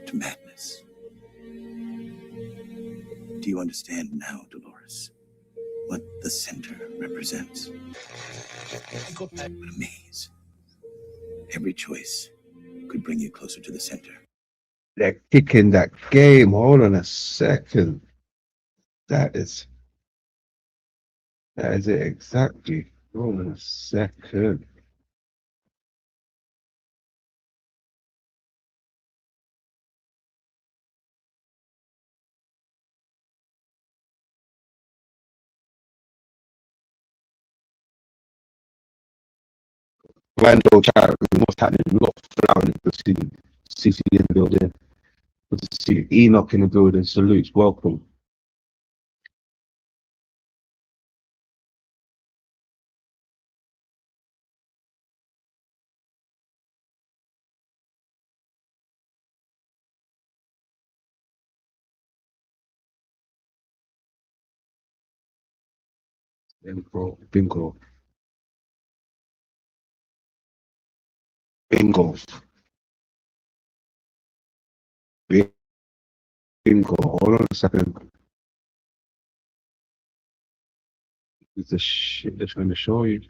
to madness. Do you understand now, Dolores, what the center represents? What a maze. Every choice could bring you closer to the center. They're kicking that game. Hold on a second. That is it exactly. Hold on a second. Randall chat, what's happening? We got Flower in the city, CC in the building. Good to see Enoch in the building. Salutes, welcome. Bingo, bingo, bingo, bingo. Hold on a second. It's the shit that's going to show you.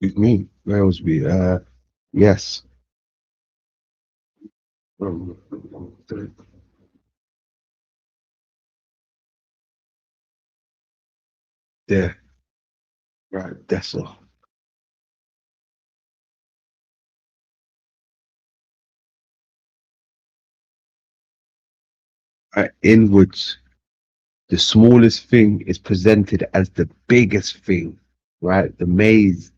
With me, Railsby. Yes. There. Right, that's all. Right, inwards. The smallest thing is presented as the biggest thing, right? The maze,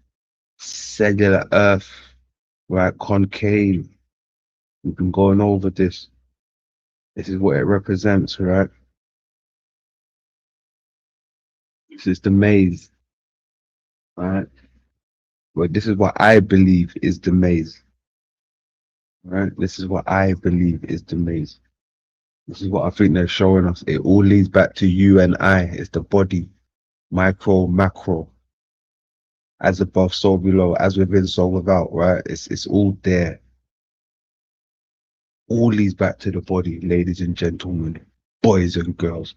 cellular earth, right? Concave. We've been going over this. This is what it represents, right? This is the maze, right? Well, this is what I believe is the maze, right? This is what I believe is the maze. This is what I think they're showing us. It all leads back to you and I. It's the body, micro, macro, as above, so below, as within, so without, right? It's all there. All leads back to the body, ladies and gentlemen, boys and girls.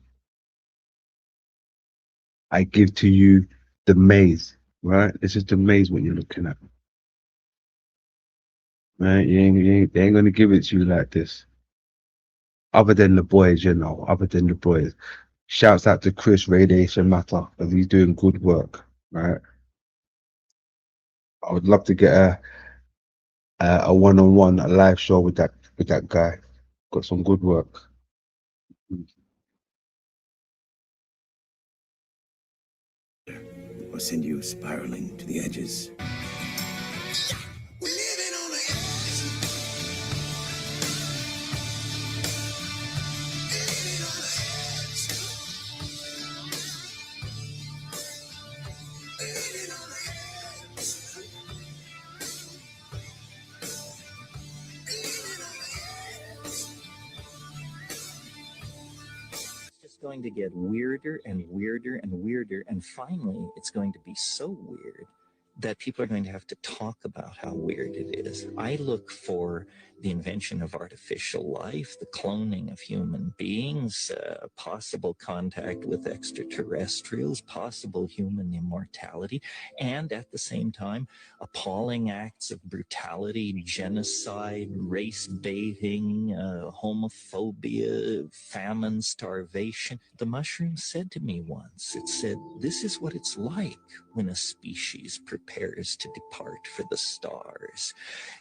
I give to you the maze, right? This is the maze what you're looking at. Right? They ain't gonna give it to you like this. Other than the boys, you know, other than the boys. Shouts out to Chris Radiation Matter, because he's doing good work, right? I would love to get a one-on-one, a live show with that guy. Got some good work. Or send you spiraling to the edges. Just going to get weirder and weirder and weirder, and finally it's going to be so weird that people are going to have to talk about how weird it is. I look for the invention of artificial life, the cloning of human beings, possible contact with extraterrestrials, possible human immortality, and at the same time, appalling acts of brutality, genocide, race baiting, homophobia, famine, starvation. The mushroom said to me once, it said, "This is what it's like when a species prepares to depart for the stars.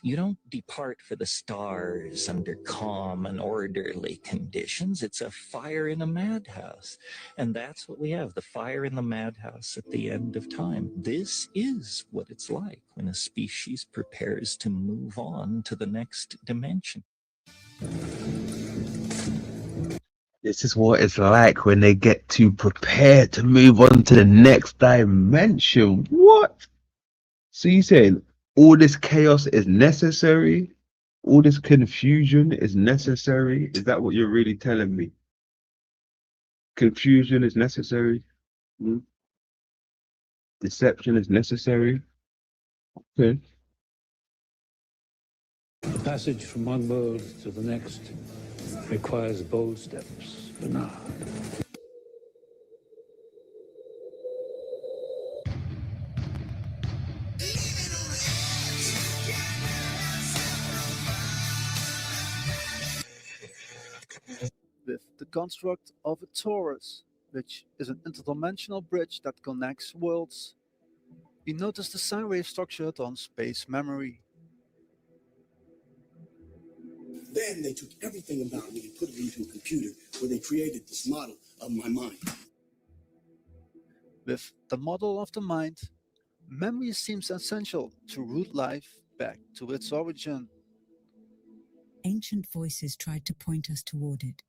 You don't depart for the stars stars under calm and orderly conditions. It's a fire in a madhouse. And that's what we have, the fire in the madhouse at the end of time. This is what it's like when a species prepares to move on to the next dimension. This is what it's like when they get to prepare to move on to the next dimension. What? So you saying all this chaos is necessary? All this confusion is necessary? Is that what you're really telling me? Confusion is necessary? Hmm? Deception is necessary? Okay. The passage from one world to the next requires bold steps, Bernard. With the construct of a torus, which is an interdimensional bridge that connects worlds, we notice the sine wave structured on space memory. Then they took everything about me and put it into a computer where they created this model of my mind. With the model of the mind, memory seems essential to root life back to its origin. Ancient voices tried to point us toward it.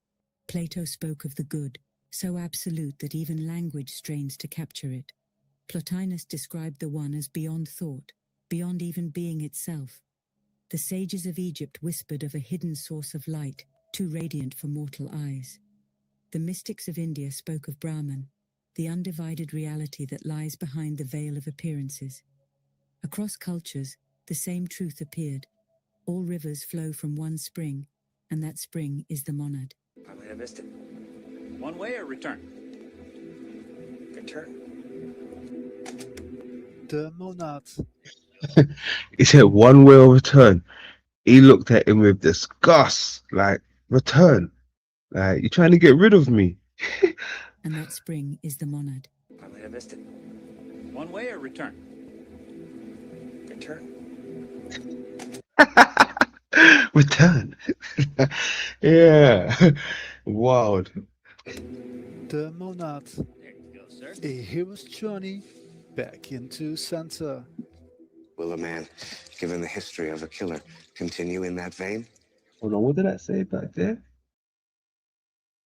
Plato spoke of the good, so absolute that even language strains to capture it. Plotinus described the one as beyond thought, beyond even being itself. The sages of Egypt whispered of a hidden source of light, too radiant for mortal eyes. The mystics of India spoke of Brahman, the undivided reality that lies behind the veil of appearances. Across cultures, the same truth appeared. All rivers flow from one spring, and that spring is the monad. I might have missed it. One way or return? Return. The monad. He said one way or return. He looked at him with disgust, like, return. Like, you're trying to get rid of me. And that spring is the monad. I might have missed it. One way or return? Return. Return. Yeah. Wild. The monad. A hero's journey back into center. Will a man, given the history of a killer, continue in that vein? Hold on, what did I say back there?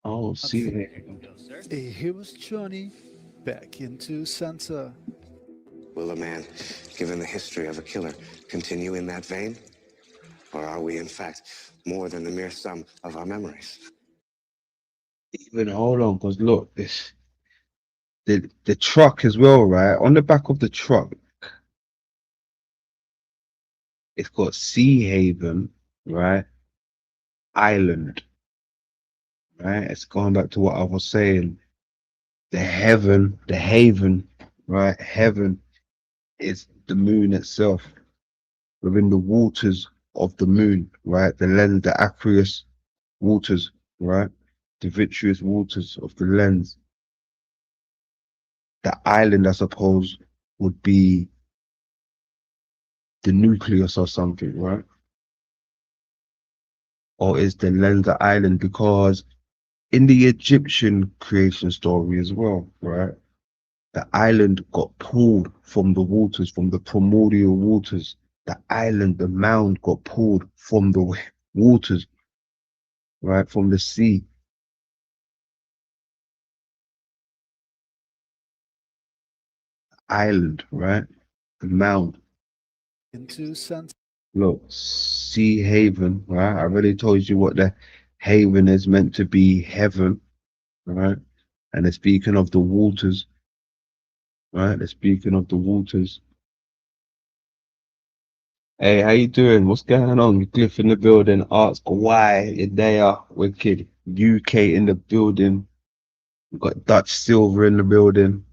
Oh, see it. A hero's journey back into center. Will a man, given the history of a killer, continue in that vein? Or are we, in fact, more than the mere sum of our memories? Even hold on, because look, this the truck as well, right? On the back of the truck, it's got Sea Haven, right? Island, right? It's going back to what I was saying. The heaven, the haven, right? Heaven is the moon itself. Within the waters of the moon, right? The lens, the aqueous waters, right? The vitreous waters of the lens. The island, I suppose, would be the nucleus or something, right? Or is the lens the island? Because in the Egyptian creation story as well, right? The island got pulled from the waters, from the primordial waters. The island, the mound got pulled from the waters, right? From the sea. Island, right? The mound. Into center. Look, Sea Haven, right? I already told you what the haven is meant to be, heaven, right? And they're speaking of the waters, right? They're speaking of the waters. Hey, how you doing? What's going on? Cliff in the building. Ask why you're there. Wicked. UK in the building. We've got Dutch Silver in the building.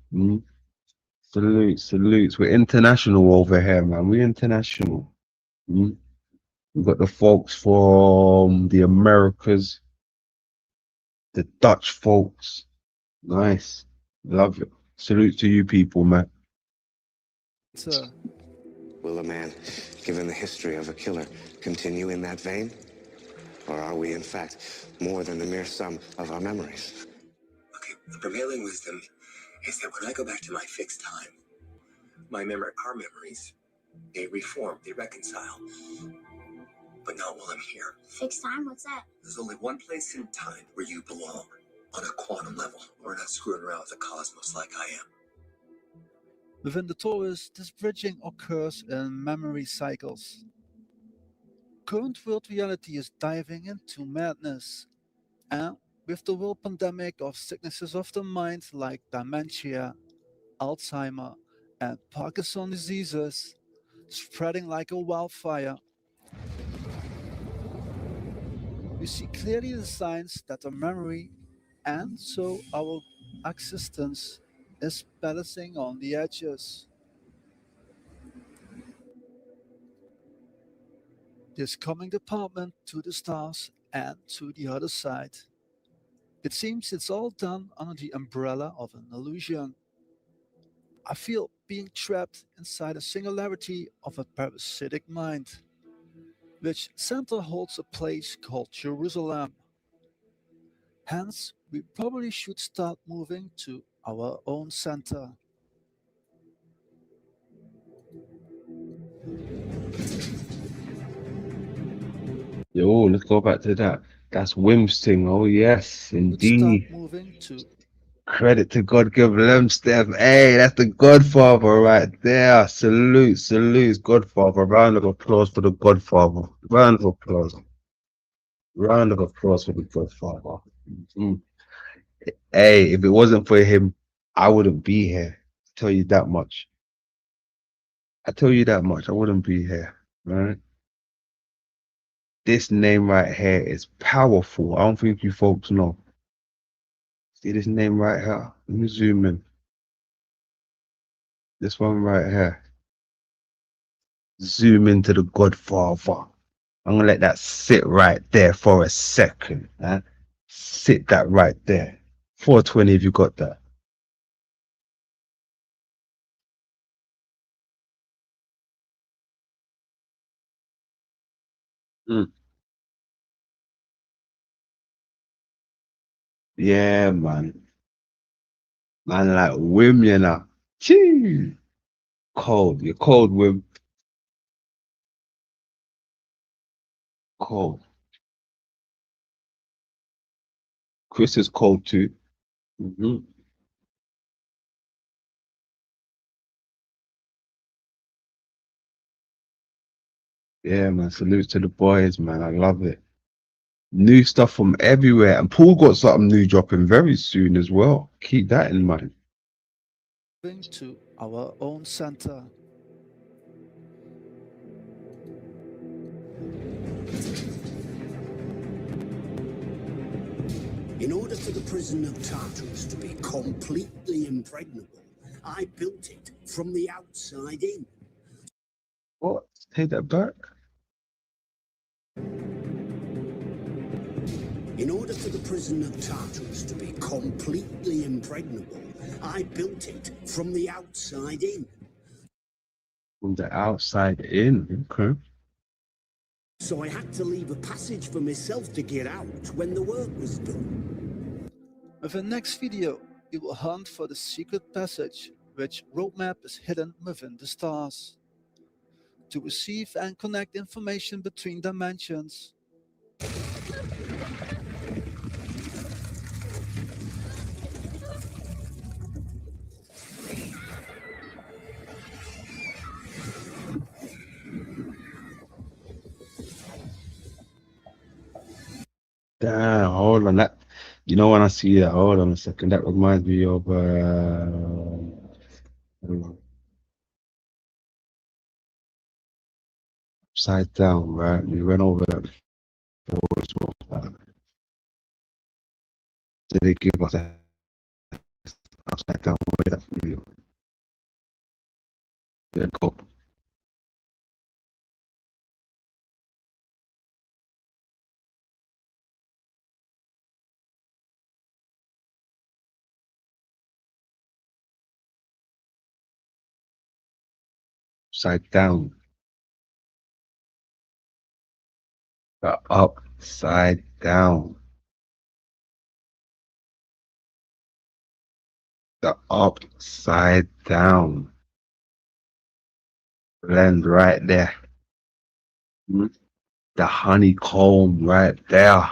Salutes. We're international over here, man. We're international. We've got the folks from the Americas, the Dutch folks. Nice. Love it. Salute to you people, man. Will a man, given the history of a killer, continue in that vein? Or are we, in fact, more than the mere sum of our memories? Okay, the prevailing wisdom is that when I go back to my fixed time, our memories, they reform, they reconcile. But not while I'm here. Fixed time? What's that? There's only one place in time where you belong, on a quantum level. We're not screwing around with the cosmos like I am. Within the Torus, this bridging occurs in memory cycles. Current world reality is diving into madness, and with the world pandemic of sicknesses of the mind like dementia, Alzheimer, and Parkinson diseases spreading like a wildfire, we see clearly the signs that our memory and so our existence is balancing on the edges. This coming department to the stars and to the other side. It seems it's all done under the umbrella of an illusion. I feel being trapped inside a singularity of a parasitic mind, which center holds a place called Jerusalem. Hence, we probably should start moving to our own center. Yo, let's go back to that. That's Wim's thing. Oh yes, Start indeed. moving to Credit to God, give them Steph. Hey, that's the Godfather right there. Salute, salute, Godfather. Round of applause for the Godfather. Round of applause. Round of applause for the Godfather. Mhm. Hey, if it wasn't for him, I wouldn't be here. Tell you that much. I tell you that much. I wouldn't be here. Right? This name right here is powerful. I don't think you folks know. See this name right here? Let me zoom in. This one right here. Zoom into the Godfather. I'm gonna let that sit right there for a second. Huh? Sit that right there. 420 if you got that. Mm. Yeah, man. Man, like Wim, you know. Chee. Cold. You're cold, Wim. Cold. Chris is cold too. Hmm. Yeah, man. Salute to the boys, man. I love it. New stuff from everywhere. And Paul got something new dropping very soon as well. Keep that in mind. moving to our own center. In order for the prison of Tartarus to be completely impregnable, I built it from the outside in. What? Take that back. In order for the prison of Tartarus to be completely impregnable, I built it from the outside in. From the outside in. Okay. So I had to leave a passage for myself to get out when the work was done. With the next video, we will hunt for the secret passage, which roadmap is hidden within the stars. To receive and connect information between dimensions. Damn, hold on. That you know when I see that, hold on a second. That reminds me of upside down, right? We went over that before as well. Did they give us a upside down way that video? Yeah, go. Upside down. The upside down. The upside down. Blend right there. Mm. The honeycomb right there.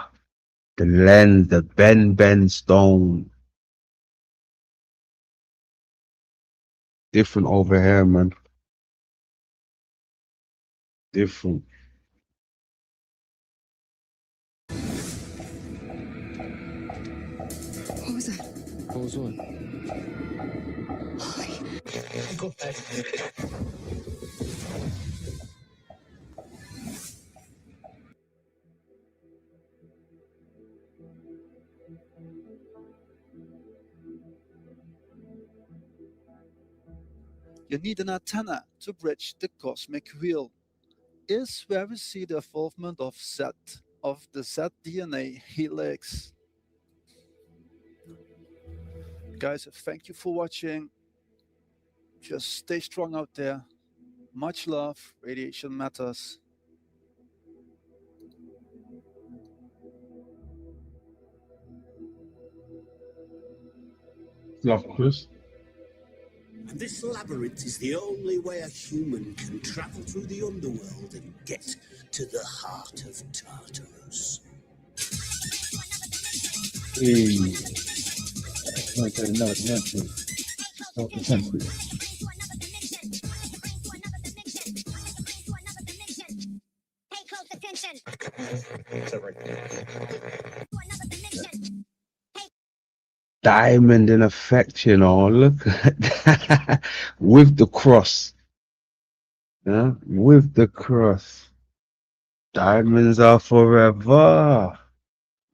The lens, the bend stone. Different over here, man. Different. What was that? What was what? You need an antenna to bridge the cosmic wheel. Is where we see the evolvement of the Z DNA helix. Guys, thank you for watching. Just stay strong out there. Much love. Radiation matters. Love, Chris. This labyrinth is the only way a human can travel through the underworld and get to the heart of Tartarus. Hey, like another dimension. Self-temporary. Diamond in effect, you know. Look at that. With the cross. Yeah, with the cross. Diamonds are forever.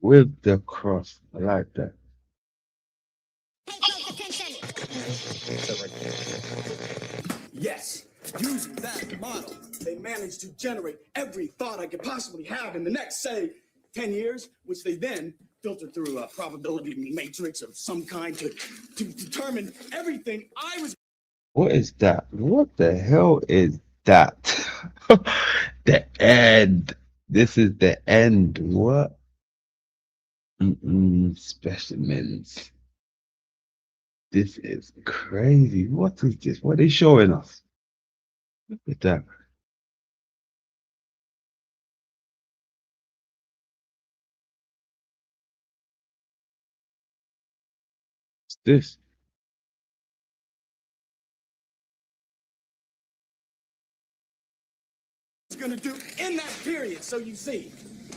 With the cross. I like that. Yes, using that model, they managed to generate every thought I could possibly have in the next, say, 10 years, which they then filtered through a probability matrix of some kind to determine everything I was. What is that? What the hell is that? The end. This is the end. What? Specimens. This is crazy. What is this? What are they showing us? Look at that. What's this? Gonna do in that period, so you see.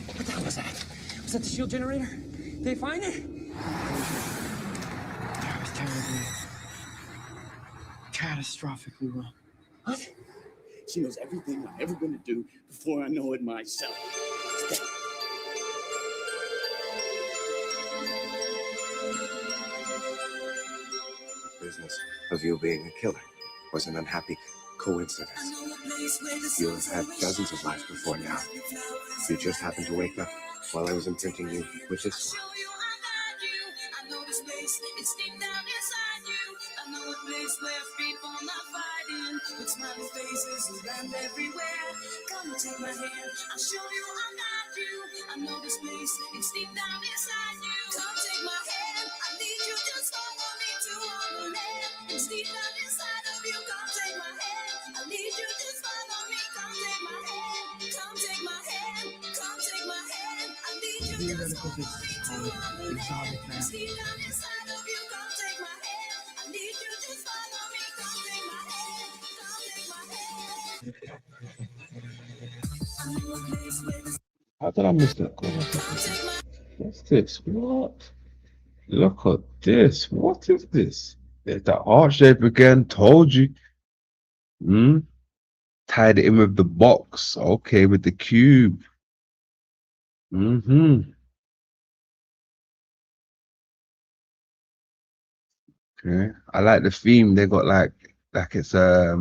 What the hell was that? Was that the shield generator? Did they find it? That was terribly, catastrophically wrong. What? She knows everything I'm ever gonna do before I know it myself. Business of you being a killer was an unhappy coincidence. You have had dozens of lives before now. You just happened to wake up while I was imprinting you with this one. Come take my hand, I'll show you I'm not you. I know this place, it's deep down inside you. Come take my hand, I need you, just follow me to Wonderland. It's deep down inside of you, come take my hand. I need you, just follow me, come take my hand. Come take my hand, come take my hand. I need you, just follow me to Wonderland. It's deep down inside of you, come take my hand. I need you, just follow me, come take my hand. Come take my hand. How did I miss that? What's this? What? Look at this. What is this? There's that heart shape again. Told you. Tied it in with the box. Okay, with the cube. Okay. I like the theme. They got like it's a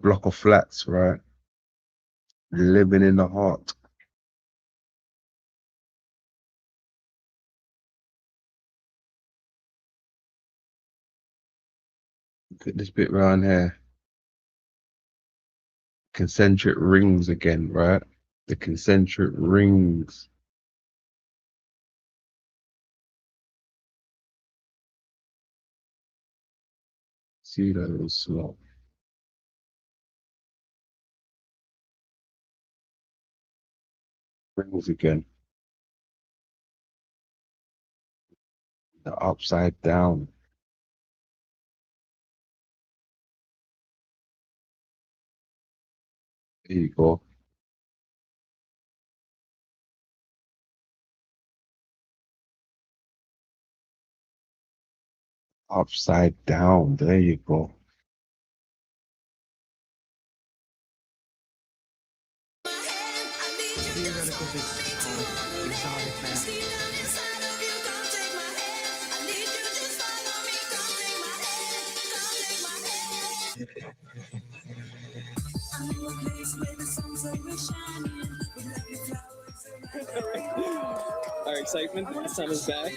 block of flats, right? Living in the heart. Look at this bit around here. Concentric rings again, right? The concentric rings. See that little slot. Rings again. The upside down. There you go. Upside down. There you go. Theoretical physics called exotic math. Our excitement this time is back.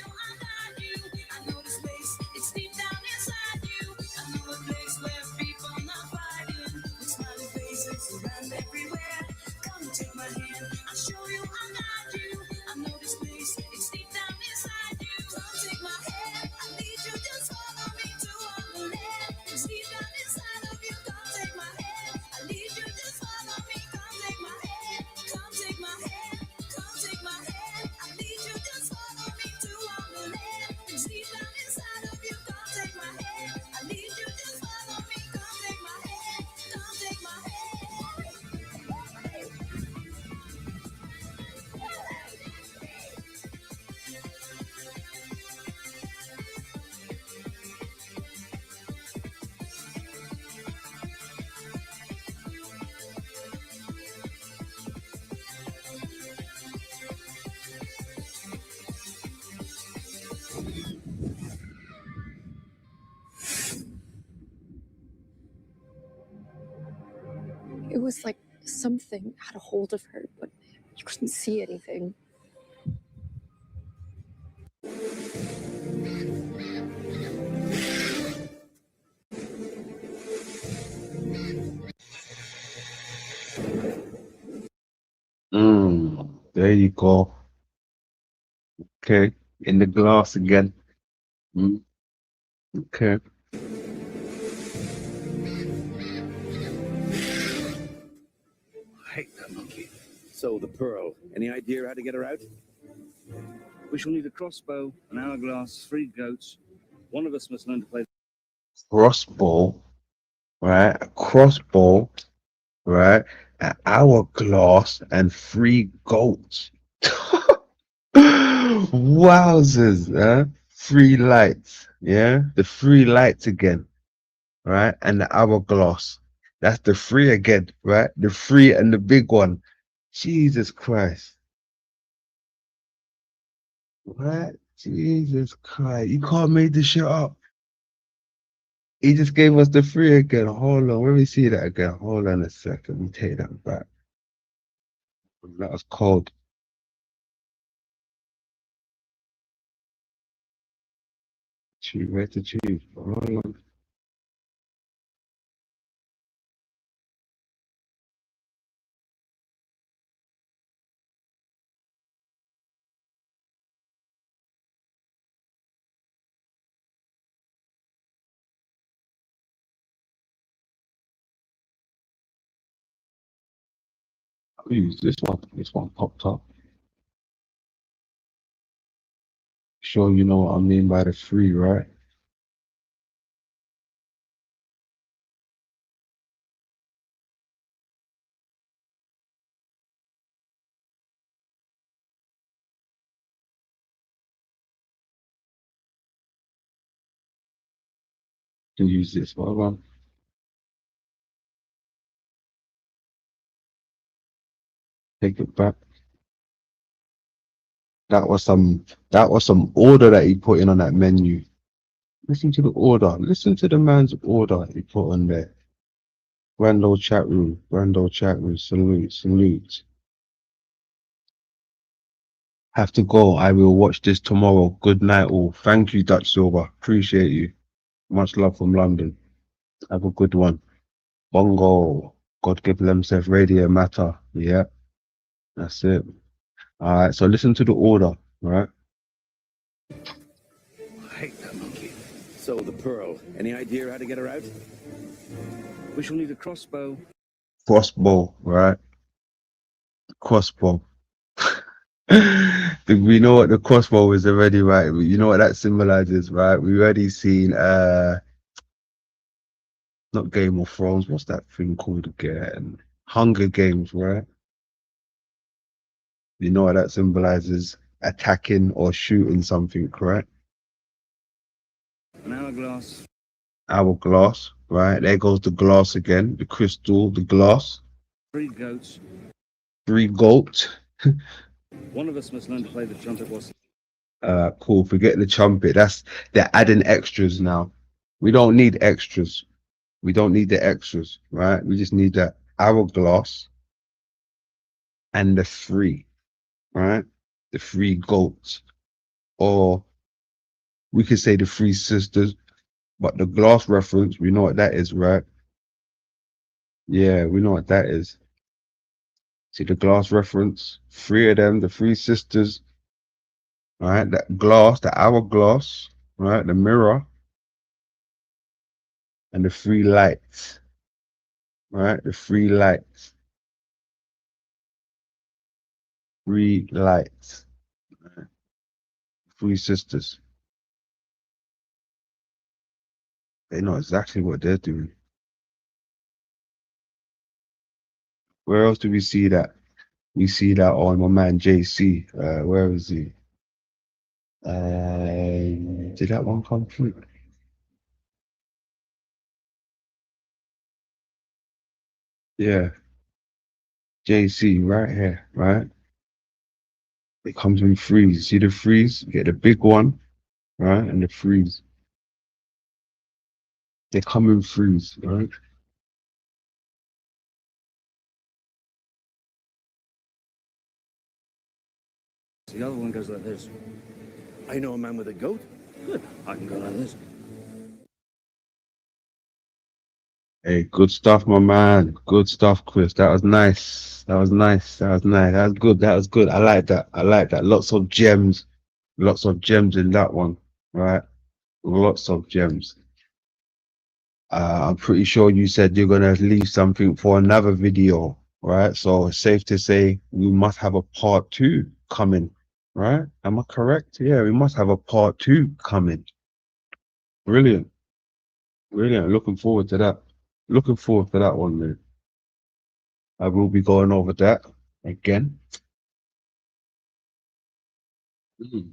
It was like something had a hold of her, but you couldn't see anything. There you go. Okay. In the glass again. Okay. I hate that monkey. So the pearl. Any idea how to get her out? We shall need a crossbow, an hourglass, 3 goats. One of us must learn to play. Crossbow, right? A crossbow, right? An hourglass and 3 goats. Wowzers, huh? 3 lights, yeah? The 3 lights again, right? And the hourglass. That's the 3 again, right? The 3 and the big one. Jesus Christ. Right? Jesus Christ. You can't make this shit up. He just gave us the 3 again. Hold on. Let me see that again. Hold on a second. Let me take that back. That was cold. Where to choose? Hold on. I'll use this one. This one popped up. Sure, you know what I mean by the 3, right? To use this. Hold on. Take it back. That was some order that he put in on that menu. Listen to the order. Listen to the man's order he put on there. Grand old chat room. Grand old chat room. Salute. Salute. Have to go. I will watch this tomorrow. Good night all. Thank you, Dutch Silver. Appreciate you. Much love from London. Have a good one. Bongo. God give themselves radiant matter. Yeah, that's it. All right, so listen to the order, right? I hate that monkey. So, the pearl. any idea how to get her out? We shall need a crossbow. Crossbow, right? Crossbow. We know what the crossbow is already, right? You know what that symbolizes, right? We already seen not Game of Thrones, what's that thing called again? Hunger Games, right? You know what that symbolizes? Attacking or shooting something, correct? An hourglass. Hourglass, right? There goes the glass again, the crystal, the glass. 3 goats. 3 goats. One of us must learn to play the trumpet whilst Cool. Forget the trumpet. They're adding extras now. We don't need extras. We don't need the extras, right? We just need the hourglass and the 3, right? The 3 goats. Or we could say the 3 sisters, but the glass reference, we know what that is, right? Yeah, we know what that is. See the glass reference? 3 of them, the 3 sisters, right? That glass, the hourglass, right? The mirror and the 3 lights, right? The 3 lights. 3 lights. 3 sisters. They know exactly what they're doing. Where else do we see that? We see that on my man JC. Where is he? Did that one come through? Yeah. JC right here, right? It comes in threes. See the threes? You get the big one, right? And the threes. They come in threes, right? the other one goes like this. I know a man with a goat. Good. I can go like this. Hey, good stuff, my man. Good stuff, Chris. That was nice. That was nice. That was nice. That was good. That was good. I like that. I like that. Lots of gems. Lots of gems in that one, right? Lots of gems. I'm pretty sure you said you're gonna leave something for another video, right? So it's safe to say we must have a part 2 coming, right? Am I correct? Yeah, we must have a part 2 coming. Brilliant. Brilliant. Looking forward to that. Looking forward to that one, man. I will be going over that again. Mm.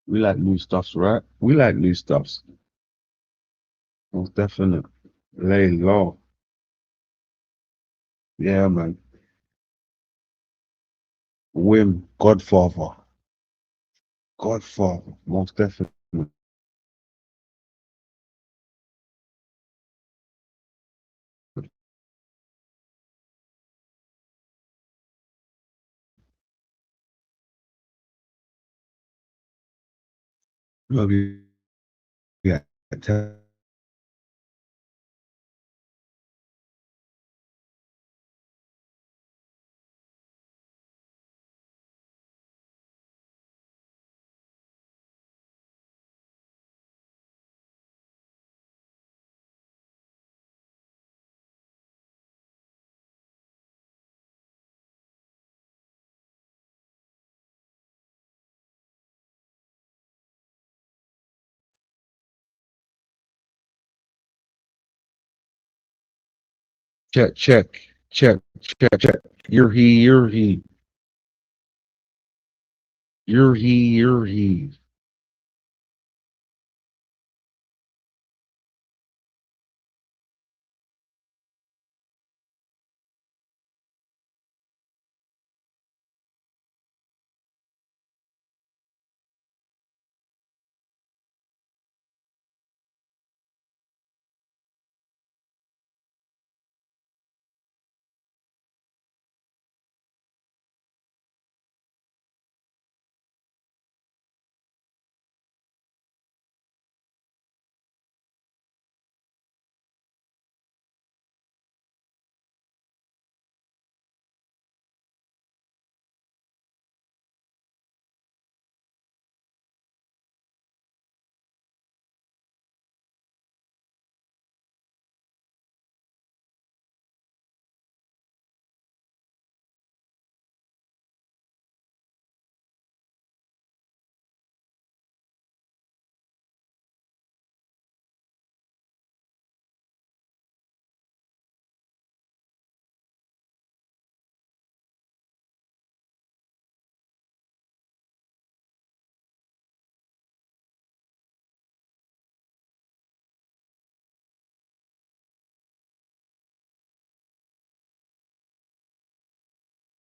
We like new stuffs, right? We like new stuffs. Most definite. Lay low. Yeah, man. Wim, Godfather. Godfather. Most definitely. Love you. Yeah. Check, check, check, check, check. You're he, you're he. You're he, you're he.